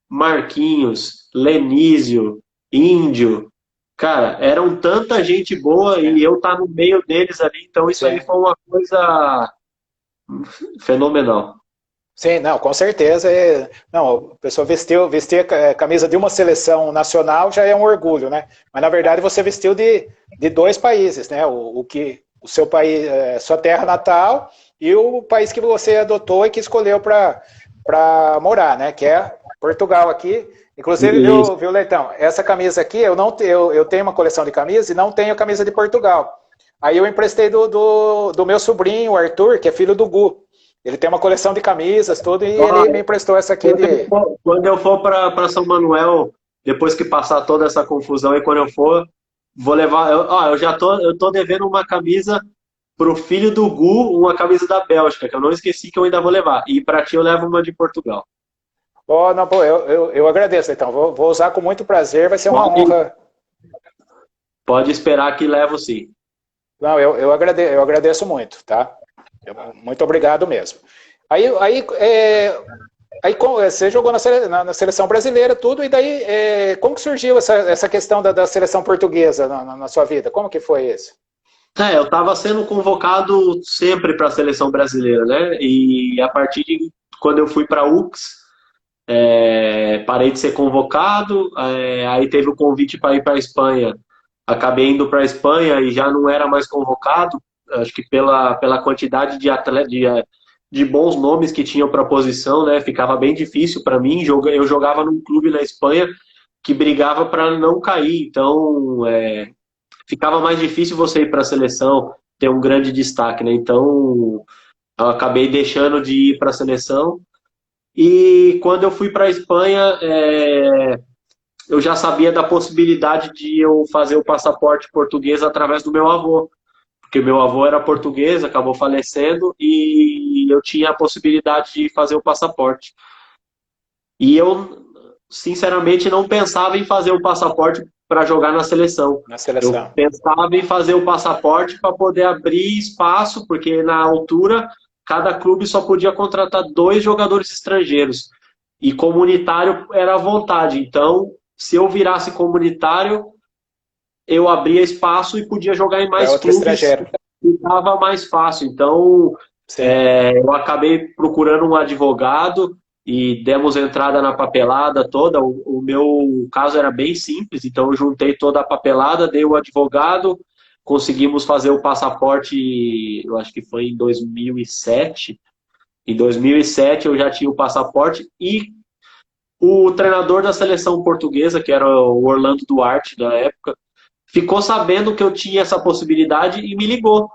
Marquinhos, Lenísio, Índio, cara, eram tanta gente boa É, e eu tá no meio deles ali, então isso aí sim. foi uma coisa fenomenal. Sim, não, com certeza. Não, a pessoa vestir a camisa de uma seleção nacional já é um orgulho, né? Mas na verdade você vestiu de dois países, né? O seu país, sua terra natal e o país que você adotou e que escolheu para morar, né? Que é Portugal aqui. Inclusive, Isso. viu, Leitão? Essa camisa aqui, eu tenho uma coleção de camisas e não tenho a camisa de Portugal. Aí eu emprestei do meu sobrinho, o Arthur, que é filho do Gu. Ele tem uma coleção de camisas, tudo, e ele me emprestou essa aqui de. Quando eu for para São Manuel, depois que passar toda essa confusão e quando eu for, vou levar. Eu tô devendo uma camisa pro filho do Gu, uma camisa da Bélgica, que eu não esqueci que eu ainda vou levar. E para ti eu levo uma de Portugal. Oh, não, pô, eu agradeço, então. Vou usar com muito prazer, vai ser uma Pode, honra. pode esperar que levo sim. Não, eu agradeço muito, tá? Muito obrigado mesmo. Você jogou na seleção brasileira, tudo, e daí, como que surgiu essa questão da seleção portuguesa na sua vida? Como que foi isso? Eu estava sendo convocado sempre para a seleção brasileira, né? E a partir de quando eu fui para a UX, parei de ser convocado, aí teve o convite para ir para a Espanha. acabei indo para a Espanha e já não era mais convocado, acho que pela quantidade de atletas, de bons nomes que tinham para a posição, né? Ficava bem difícil para mim. Eu jogava num clube na Espanha que brigava para não cair, então ficava mais difícil você ir para a seleção, ter um grande destaque, né? Então eu acabei deixando de ir para a seleção. E quando eu fui para a Espanha, eu já sabia da possibilidade de eu fazer o passaporte português através do meu avô, porque meu avô era português, acabou falecendo e eu tinha a possibilidade de fazer o passaporte. E eu, sinceramente, não pensava em fazer o passaporte para jogar na seleção. Na Eu seleção. pensava em fazer o passaporte para poder abrir espaço, porque na altura cada clube só podia contratar 2 jogadores estrangeiros. E comunitário era à vontade. Então, se eu virasse comunitário, eu abria espaço e podia jogar em Para mais outro clubes, estrangeiro. ficava mais fácil. Então, Sim. eu acabei procurando um advogado e demos entrada na papelada toda. O meu caso era bem simples, então eu juntei toda a papelada, dei o advogado, conseguimos fazer o passaporte, eu acho que foi em 2007. Em 2007 eu já tinha o passaporte e o treinador da seleção portuguesa, que era o Orlando Duarte na época, ficou sabendo que eu tinha essa possibilidade e me ligou.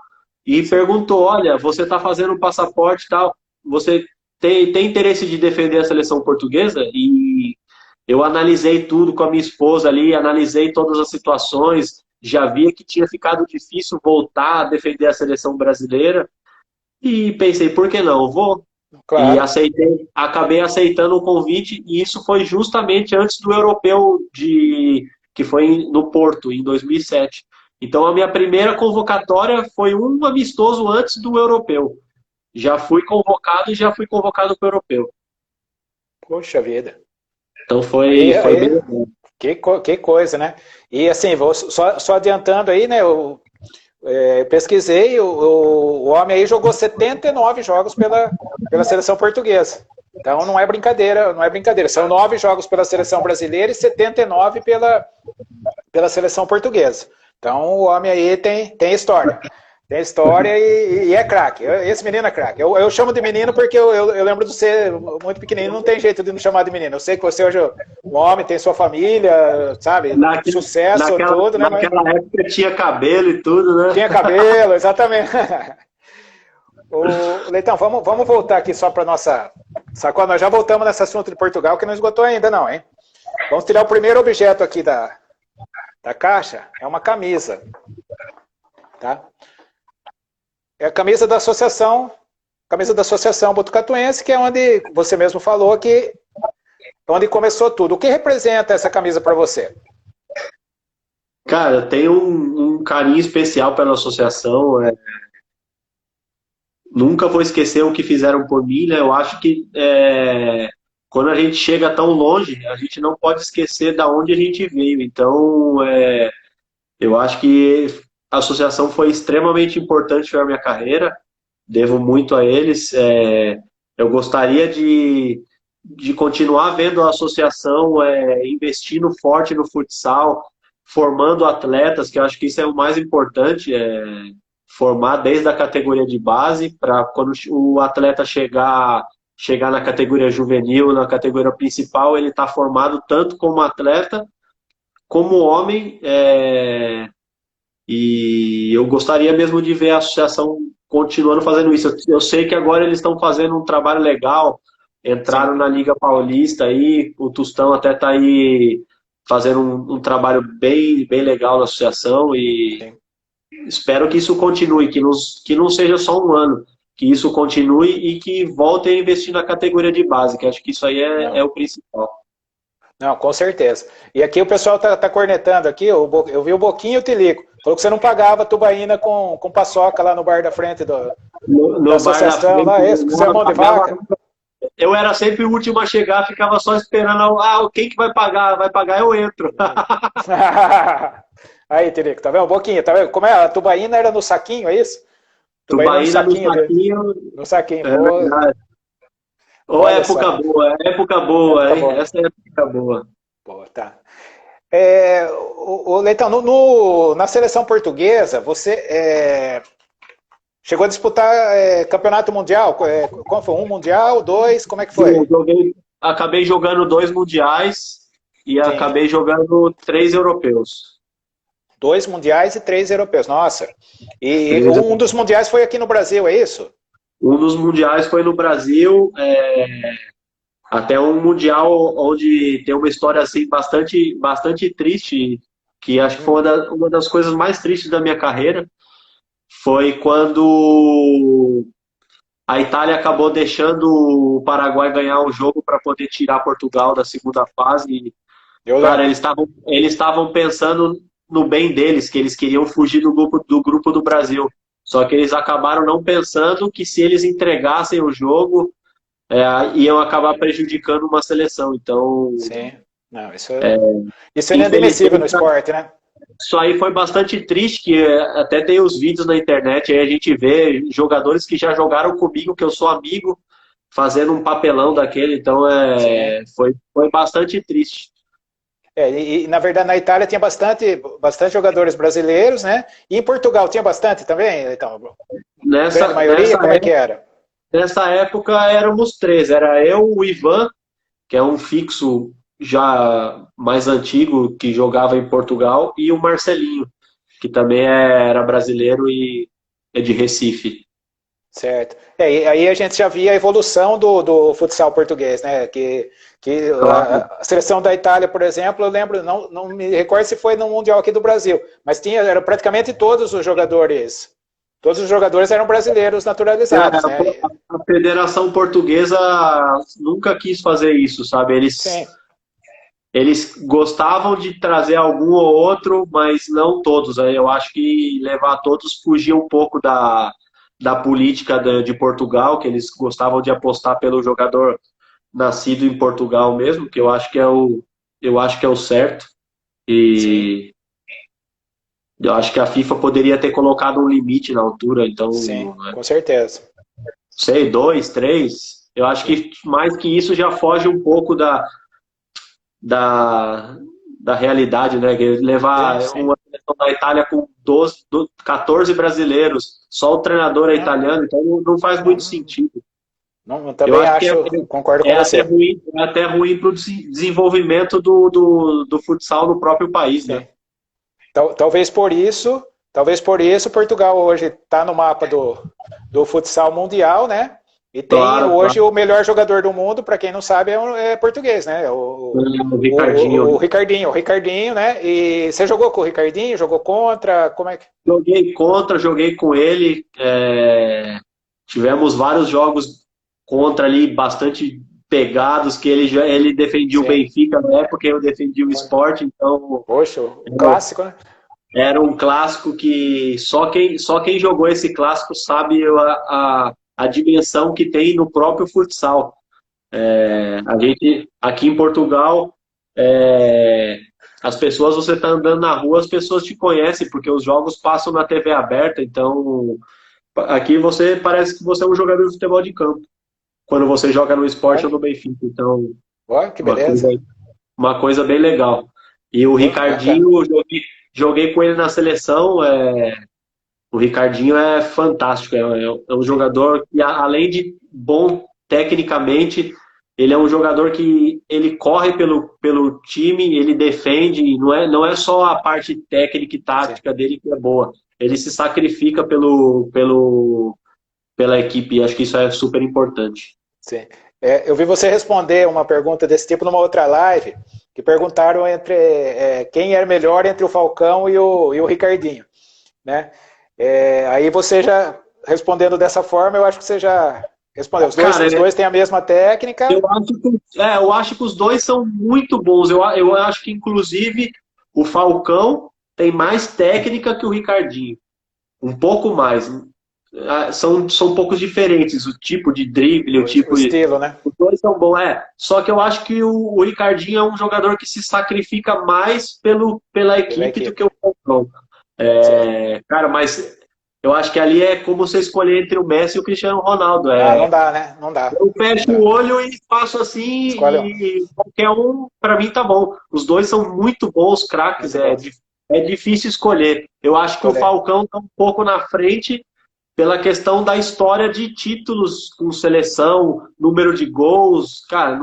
E perguntou: olha, você está fazendo um passaporte e tal, você tem interesse de defender a seleção portuguesa? E eu analisei tudo com a minha esposa ali, analisei todas as situações, já via que tinha ficado difícil voltar a defender a seleção brasileira. E pensei, por que não? Eu vou. E Claro. acabei aceitando o convite, e isso foi justamente antes do europeu que foi no Porto, em 2007. Então a minha primeira convocatória foi um amistoso antes do europeu. Já fui convocado e já fui convocado para o europeu. Poxa vida. Então Aí, foi bem aí, legal. que coisa, né? E assim, só adiantando aí, né? Eu pesquisei, o homem aí jogou 79 jogos pela seleção portuguesa. Então não é brincadeira, não é brincadeira. São 9 jogos pela seleção brasileira e 79 pela seleção portuguesa. Então o homem aí tem história. Tem história e é craque. Esse menino é craque. Eu chamo de menino porque eu lembro de você muito pequenininho, não tem jeito de não chamar de menino. Eu sei que você hoje é um homem, tem sua família, sabe? Sucesso, tudo, né? Mas Naquela época tinha cabelo e tudo, né? tinha cabelo, exatamente. Leitão, vamos voltar aqui só para nossa. Sacou? Nós já voltamos nesse assunto de Portugal que não esgotou ainda, não, hein? Vamos tirar o primeiro objeto aqui da caixa. É uma camisa. Tá? É a camisa da Associação Botucatuense, que é onde você mesmo falou que onde começou tudo. O que representa essa camisa para você? Cara, eu tenho um carinho especial pela associação. Nunca vou esquecer o que fizeram por mim, né? Eu acho que quando a gente chega tão longe, a gente não pode esquecer da onde a gente veio. Então, eu acho que a associação foi extremamente importante para a minha carreira. Devo muito a eles. Eu gostaria de continuar vendo a associação investindo forte no futsal, formando atletas, que eu acho que isso é o mais importante, formar desde a categoria de base, para quando o atleta chegar na categoria juvenil, na categoria principal, ele está formado tanto como atleta, como homem, e eu gostaria mesmo de ver a associação continuando fazendo isso. Eu sei que agora eles estão fazendo um trabalho legal, Sim. entraram na Liga Paulista aí, o Tostão até está aí fazendo um trabalho bem legal na associação e Sim. espero que isso continue, que não seja só um ano, que isso continue e que voltem a investir na categoria de base, que acho que isso aí é Não. o principal. Não, com certeza. E aqui o pessoal tá cornetando aqui, eu vi o Boquinho e o Tilico. Falou que você não pagava tubaína com paçoca lá no bar da frente da No bar da associação frente, lá, esse, que você é mão de vaca. eu era sempre o último a chegar, ficava só esperando, quem que vai pagar? Vai pagar, eu entro. Aí, Tilico, tá vendo? Boquinho, tá vendo? Como é? A tubaína era no saquinho, é isso? Tubaína no Tubaína no saquinho, saquinho, no saquinho. é Pô, verdade. Ô, olha só. época boa, hein? Época boa. Essa é época boa. Pô, tá. Leitão, na seleção portuguesa, você chegou a disputar campeonato mundial? Como foi? Um mundial, dois? Como é que foi? Acabei jogando 2 mundiais e Sim. acabei jogando 3 europeus. 2 mundiais e 3 europeus. Nossa. E Três um dos mundiais foi aqui no Brasil, é isso? Um dos mundiais foi no Brasil, até um mundial onde tem uma história assim bastante triste, que acho que foi uma das coisas mais tristes da minha carreira, foi quando a Itália acabou deixando o Paraguai ganhar um jogo para poder tirar Portugal da segunda fase. E, Eu cara, lembro. eles estavam pensando no bem deles, que eles queriam fugir do grupo do Brasil. Só que eles acabaram não pensando que se eles entregassem o jogo, iam acabar prejudicando uma seleção. Então, Sim. Não, isso é inadmissível no infelizmente, esporte, né? isso aí foi bastante triste, que até tem os vídeos na internet, aí a gente vê jogadores que já jogaram comigo, que eu sou amigo, fazendo um papelão daquele, então Sim. foi bastante triste. Na verdade, na Itália tinha bastante jogadores brasileiros, né? E em Portugal tinha bastante também, então, grande Nessa, maioria, nessa, como é que era? nessa época éramos três, era eu, o Ivan, que é um fixo já mais antigo, que jogava em Portugal, e o Marcelinho, que também era brasileiro e é de Recife. Certo. E aí a gente já via a evolução do futsal português, né? Que Claro. a seleção da Itália, por exemplo, eu lembro, não me recordo se foi no Mundial aqui do Brasil, mas eram praticamente todos os jogadores eram brasileiros naturalizados, né? A Federação Portuguesa nunca quis fazer isso, sabe? Sim, Eles gostavam de trazer algum ou outro, mas não todos. Aí eu acho que levar todos fugia um pouco da política de Portugal, que eles gostavam de apostar pelo jogador nascido em Portugal mesmo, que eu acho que é o certo. sim, E eu acho que a FIFA poderia ter colocado um limite na altura, sim, então, com certeza. sei, dois, três. Eu acho Sim, que mais que isso já foge um pouco da, da realidade, né? Que sim, levar sim. uma seleção da Itália com 14 brasileiros, só o treinador é Não, italiano, então não faz não, muito sentido. Eu também acho que acho, concordo com é até você. ruim, para o desenvolvimento do futsal no próprio país, né? Sim. Talvez por isso Portugal hoje está no mapa do futsal mundial, né? E tem Claro, hoje claro. o melhor jogador do mundo, para quem não sabe, é português, né? O Ricardinho. O Ricardinho, né? E você jogou com o Ricardinho? Jogou contra? Como é que. Joguei contra, joguei com ele. Tivemos vários jogos contra ali, bastante pegados, que ele defendia o Sim. Benfica na época, eu defendia o Sport, então Poxa, um clássico, né? era um clássico que só quem jogou esse clássico sabe a dimensão que tem no próprio futsal. A gente, aqui em Portugal, é, as pessoas, você está andando na rua, as pessoas te conhecem, porque os jogos passam na TV aberta, então aqui você parece que você é um jogador de futebol de campo, quando você joga no Sport ou Olha, no Benfica. Então, olha que uma beleza. coisa, uma coisa bem legal. E o Pô, bacana. Ricardinho, eu joguei com ele na seleção. O Ricardinho é fantástico. É um Sim, jogador que, além de bom tecnicamente, ele é um jogador que ele corre pelo time, ele defende. Não é só a parte técnica e sim, tática dele que é boa. Ele se sacrifica pela equipe. Acho que isso é super importante. sim. Eu vi você responder uma pergunta desse tipo numa outra live, que perguntaram quem era melhor entre o Falcão e o Ricardinho, né? Aí você já, respondendo dessa forma, eu acho que você já respondeu. Os dois, Cara, os dois têm a mesma técnica. eu acho que os dois são muito bons. Eu acho que, inclusive, o Falcão tem mais técnica que o Ricardinho. Um pouco mais. São um pouco diferentes. O tipo de drible, o O tipo de. estilo, né? Os dois são bons, é. Só que eu acho que o Ricardinho é um jogador que se sacrifica mais pela Pela equipe do equipe. que o Falcão. Certo. Cara, mas eu acho que ali é como você escolher entre o Messi e o Cristiano Ronaldo. Ah, não dá, né? Não dá. Eu fecho o olho e faço assim, Escolhe um. e qualquer um, para mim, tá bom. Os dois são muito bons craques, Muito bom. é difícil escolher. Eu acho que o Escolher. Falcão tá um pouco na frente pela questão da história de títulos com seleção, número de gols, cara,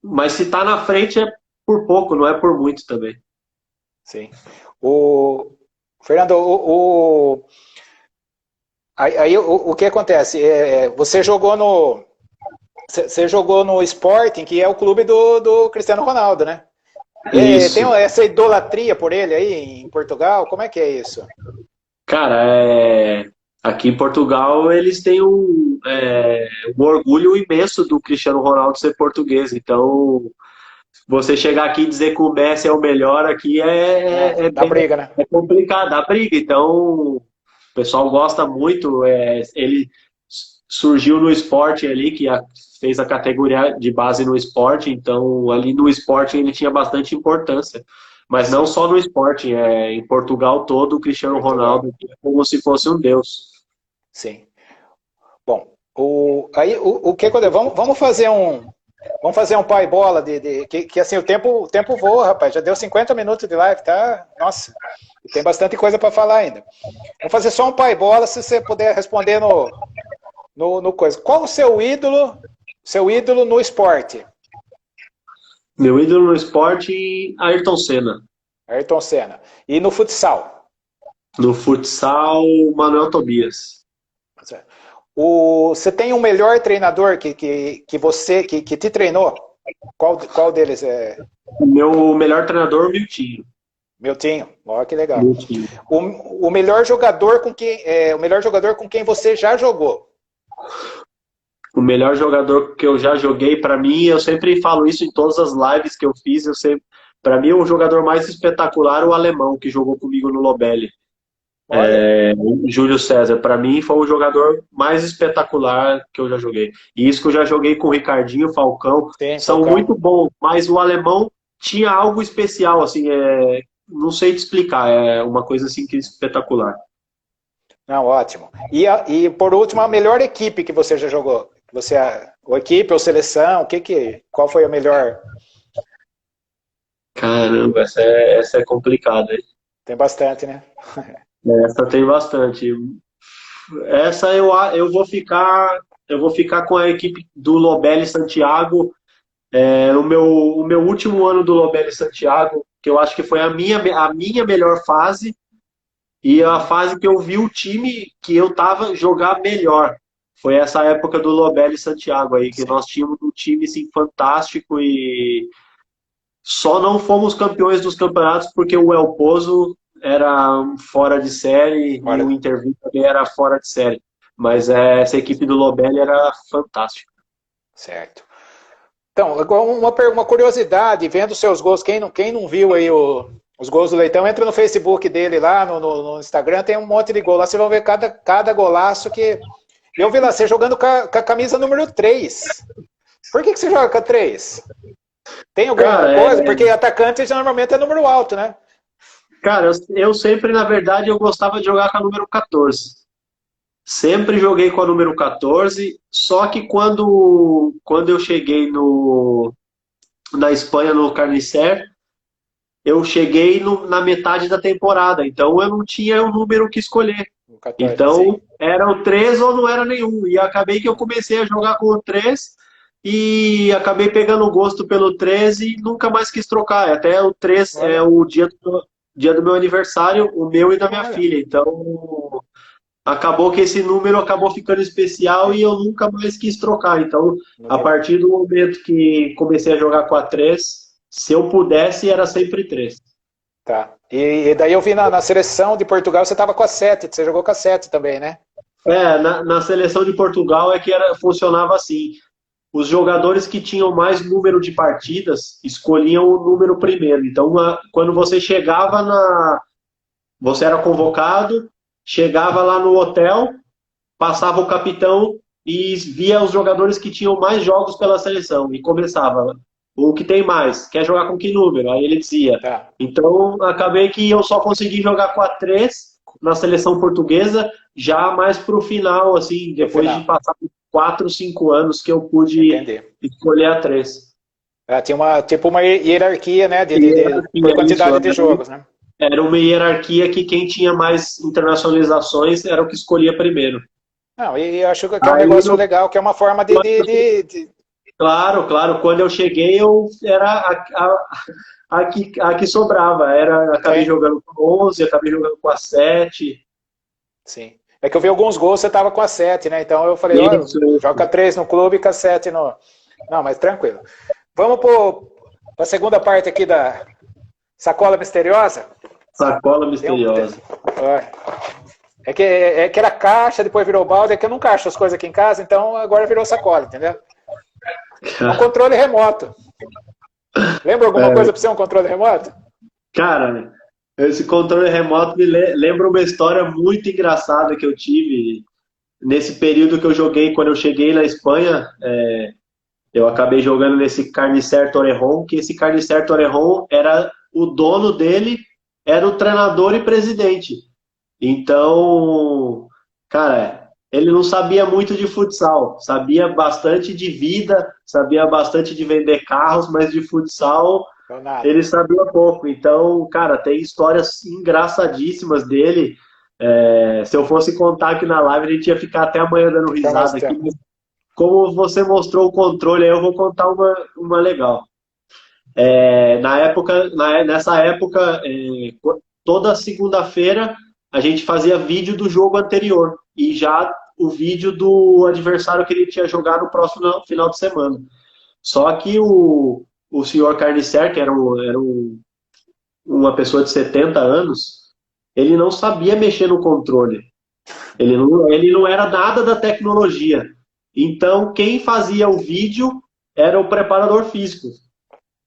mas se tá na frente é por pouco, não é por muito também. Sim. O, Fernando, aí o que acontece? Você jogou no Sporting, que é o clube do Cristiano Ronaldo, né? Tem Isso. essa idolatria por ele aí em Portugal? Como é que é isso? Cara, aqui em Portugal eles têm um orgulho imenso do Cristiano Ronaldo ser português. Então, você chegar aqui e dizer que o Messi é o melhor aqui Dá briga, né? é complicado, dá briga. Então, o pessoal gosta muito. Ele surgiu no esporte ali, fez a categoria de base no esporte. Então, ali no esporte ele tinha bastante importância. Mas não Sim, só no esporte, em Portugal todo, o Cristiano Portugal. Ronaldo é como se fosse um deus. Sim. Bom, o que acontece? Vamos fazer um pai bola que assim o tempo voa, rapaz. Já deu 50 minutos de live, tá? Nossa, tem bastante coisa para falar ainda. Vamos fazer só um pai bola, se você puder responder no coisa. Qual o seu ídolo no esporte? Meu ídolo no esporte, Ayrton Senna. Ayrton Senna. E no futsal? No futsal, Manuel Tobias. Você tem um melhor treinador que te treinou? Qual deles é? O meu melhor treinador, Miltinho. Miltinho. Ó, que legal. Miltinho. O melhor jogador com quem você já jogou? O melhor jogador que eu já joguei, para mim, eu sempre falo isso em todas as lives que eu fiz, para mim, o jogador mais espetacular, o alemão que jogou comigo no Lobelli. Olha, O Júlio César, para mim, foi o jogador mais espetacular que eu já joguei. E isso que eu já joguei com o Ricardinho, Falcão, tem são Falcão. muito bons, mas o alemão tinha algo especial, assim, não sei te explicar, é uma coisa assim que é espetacular. Não, ótimo. E por último, a melhor equipe que você já jogou? Ou equipe ou seleção? Qual foi a melhor? Caramba, essa é complicada, hein? Tem bastante, né? Essa tem bastante. Essa eu vou ficar com a equipe do Lobelli Santiago. O meu último ano do Lobelli Santiago, que eu acho que foi a minha melhor fase e a fase que eu vi o time que eu tava jogar melhor. Foi essa época do Lobelli Santiago aí, que Sim. nós tínhamos um time assim, fantástico e só não fomos campeões dos campeonatos porque o El Pozo era fora de série e o Olha, Interview também era fora de série. Mas essa equipe do Lobelli era fantástica. certo. Então, agora uma curiosidade, vendo seus gols, quem não viu aí os gols do Leitão, entra no Facebook dele lá, no Instagram, tem um monte de gol lá, vocês vão ver cada golaço que... Eu vi lá, você jogando com a camisa número 3. Por que você joga com a 3? Tem alguma Cara, coisa? Porque atacante normalmente é número alto, né? cara, eu sempre, na verdade, eu gostava de jogar com a número 14. Sempre joguei com a número 14, só que quando eu cheguei na Espanha, no Carnicer, eu cheguei na metade da temporada, então eu não tinha um número que escolher. O 14, Então, sim. era o 3 ou não era nenhum. E acabei que eu comecei a jogar com o 3 e acabei pegando gosto pelo 3 e nunca mais quis trocar. Até o 3 é Olha, o dia do meu aniversário, o meu e da minha olha. filha. Então, acabou que esse número acabou ficando especial e eu nunca mais quis trocar. Então, a partir do momento que comecei a jogar com a 3, se eu pudesse, era sempre 3. Tá. E daí eu vi na seleção de Portugal, você estava com a 7, você jogou com a 7 também, né? Na seleção de Portugal funcionava assim. Os jogadores que tinham mais número de partidas escolhiam o número primeiro. Então, quando você chegava você era convocado, chegava lá no hotel, passava o capitão e via os jogadores que tinham mais jogos pela seleção e começava. O que tem mais? Quer jogar com que número? Aí ele dizia. Tá. Então, acabei que eu só consegui jogar com a 3 na seleção portuguesa, já mais para o final, assim, depois de passar 4, 5 anos que eu pude escolher a 3. Tinha uma hierarquia, né, por quantidade de jogos, né? Era uma hierarquia que quem tinha mais internacionalizações era o que escolhia primeiro. Não, e acho que é um negócio legal, que é uma forma de... Claro, claro. Quando eu cheguei, eu era a que sobrava. Acabei jogando com 11, acabei jogando com a 7. Sim. É que eu vi alguns gols, você estava com a 7, né? Então eu falei, joga 3 no clube e com a 7 no... Não, mas tranquilo. Vamos para a segunda parte aqui da Sacola Misteriosa? Sacola Misteriosa. É que era caixa, depois virou balde, é que eu nunca acho as coisas aqui em casa, então agora virou sacola, entendeu? Um controle remoto. Lembra alguma coisa para ser um controle remoto? Cara, esse controle remoto me lembra uma história muito engraçada que eu tive nesse período que eu joguei. Quando eu cheguei na Espanha, eu acabei jogando nesse Carnicer Torrejón, que esse Carnicer Torrejón era o dono dele, era o treinador e presidente. Então, cara, ele não sabia muito de futsal, sabia bastante de vida, sabia bastante de vender carros, mas de futsal ele sabia pouco. Então, cara, tem histórias engraçadíssimas dele. Se eu fosse contar aqui na live, a gente ia ficar até amanhã dando risada aqui. Como você mostrou o controle, aí eu vou contar uma legal. Nessa época, toda segunda-feira a gente fazia vídeo do jogo anterior e já o vídeo do adversário que ele tinha jogado no próximo final de semana. Só que o senhor Carnicer, que era uma pessoa de 70 anos, ele não sabia mexer no controle. Ele não era nada da tecnologia. Então, quem fazia o vídeo era o preparador físico.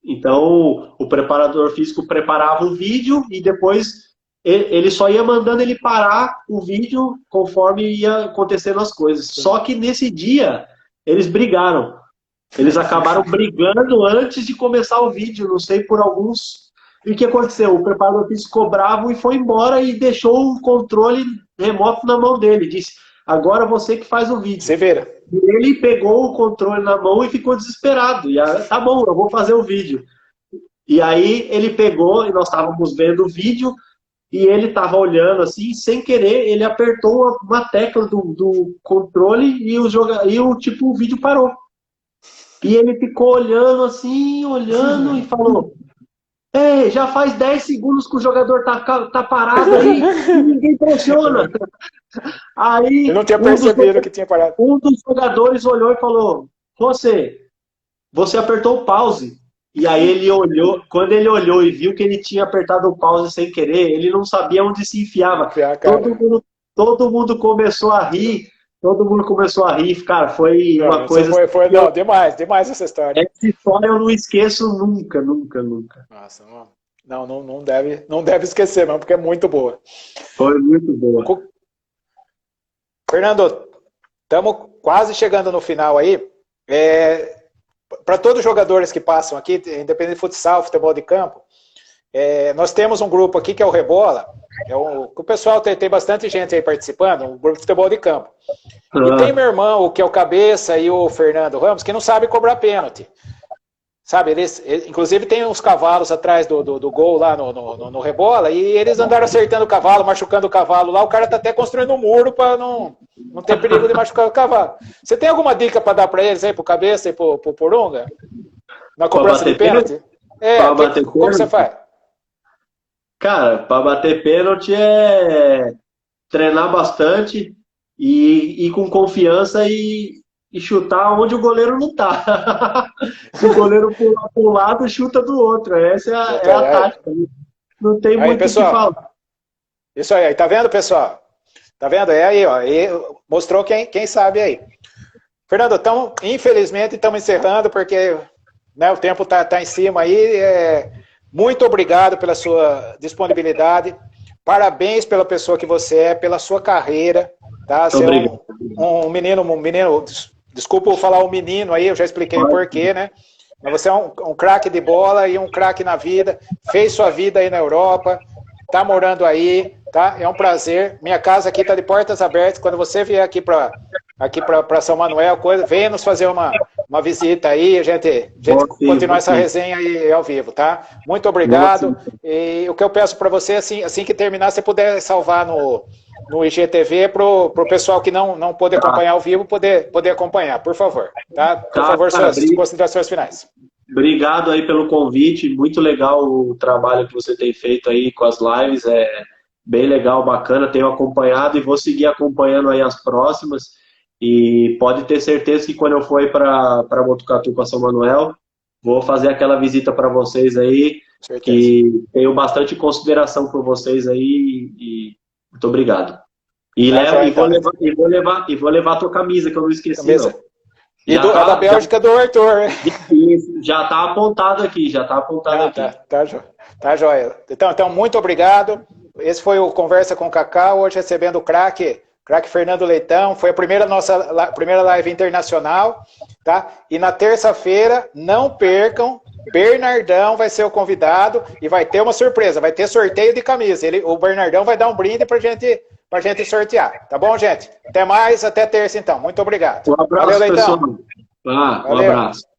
Então, o preparador físico preparava o vídeo e depois ele só ia mandando ele parar o vídeo conforme ia acontecendo as coisas. Só que nesse dia, eles brigaram. Eles acabaram brigando antes de começar o vídeo, não sei por alguns... E o que aconteceu? O preparador físico ficou bravo e foi embora e deixou o controle remoto na mão dele. Disse, agora você que faz o vídeo. Você vira. Ele pegou o controle na mão e ficou desesperado. E tá bom, eu vou fazer o vídeo. E aí ele pegou, e nós estávamos vendo o vídeo, e ele estava olhando assim, sem querer, ele apertou uma tecla do controle e o vídeo parou. E ele ficou olhando assim, olhando e falou... já faz 10 segundos que o jogador tá parado aí e ninguém pressiona. Aí, eu não tinha percebido que tinha parado. Um dos jogadores olhou e falou, você apertou o pause. E aí ele olhou, quando ele olhou e viu que ele tinha apertado o pause sem querer, ele não sabia onde se enfiava. Todo mundo começou a rir. Todo mundo começou a rir, cara, foi uma coisa... Demais essa história. Essa história eu não esqueço nunca. Nossa, não deve esquecer, não, porque é muito boa. Foi muito boa. Fernando, estamos quase chegando no final aí. Para todos os jogadores que passam aqui, independente de futsal, futebol de campo, nós temos um grupo aqui que é o Rebola. O pessoal tem bastante gente aí participando, um grupo de futebol de campo. E tem meu irmão, que é o Cabeça, e o Fernando Ramos, que não sabe cobrar pênalti. Sabe, inclusive tem uns cavalos atrás do gol lá no Rebola, e eles andaram acertando o cavalo, machucando o cavalo lá. O cara tá até construindo um muro para não ter perigo de machucar o cavalo. Você tem alguma dica para dar para eles aí, pro Cabeça e pro Porunga? Na cobrança de pênalti? Como você faz? Cara, para bater pênalti é treinar bastante e ir com confiança e chutar onde o goleiro não tá. Se o goleiro pular para um lado, chuta do outro. Essa é a tática. Não tem muito o que falar. Isso aí, tá vendo, pessoal? Tá vendo? Aí, ó. Mostrou quem sabe aí. Fernando, infelizmente estamos encerrando, porque o tempo tá em cima aí. Muito obrigado pela sua disponibilidade. Parabéns pela pessoa que você é, pela sua carreira. Tá? Você é um menino, desculpa eu falar menino aí, eu já expliquei o porquê, né? Mas você é um craque de bola e um craque na vida. Fez sua vida aí na Europa, tá morando aí, tá? É um prazer. Minha casa aqui está de portas abertas. Quando você vier aqui para São Manuel, venha nos fazer uma visita aí, a gente continuar essa resenha aí ao vivo, tá? Muito obrigado. E o que eu peço para você, assim que terminar, se puder salvar no IGTV para o pessoal que não pôde acompanhar ao vivo, poder acompanhar, por favor. Tá? Por favor, suas considerações finais. Obrigado aí pelo convite, muito legal o trabalho que você tem feito aí com as lives, é bem legal, bacana, tenho acompanhado e vou seguir acompanhando aí as próximas, e pode ter certeza que quando eu for para Botucatu, para São Manuel, vou fazer aquela visita para vocês aí, que tenho bastante consideração por vocês aí, e muito obrigado. E vou levar a tua camisa, que eu não esqueci, não. E a da Bélgica do Arthur. Isso, já está apontado aqui, aqui. Tá joia. Então, muito obrigado. Esse foi o Conversa com Cacau, hoje recebendo o craque Fernando Leitão. Foi a primeira live internacional, tá? E na terça-feira, não percam, Bernardão vai ser o convidado e vai ter uma surpresa, vai ter sorteio de camisa. O Bernardão vai dar um brinde pra gente sortear. Tá bom, gente? Até mais, até terça então. Muito obrigado. Um abraço, valeu, Leitão. pessoal. Um abraço.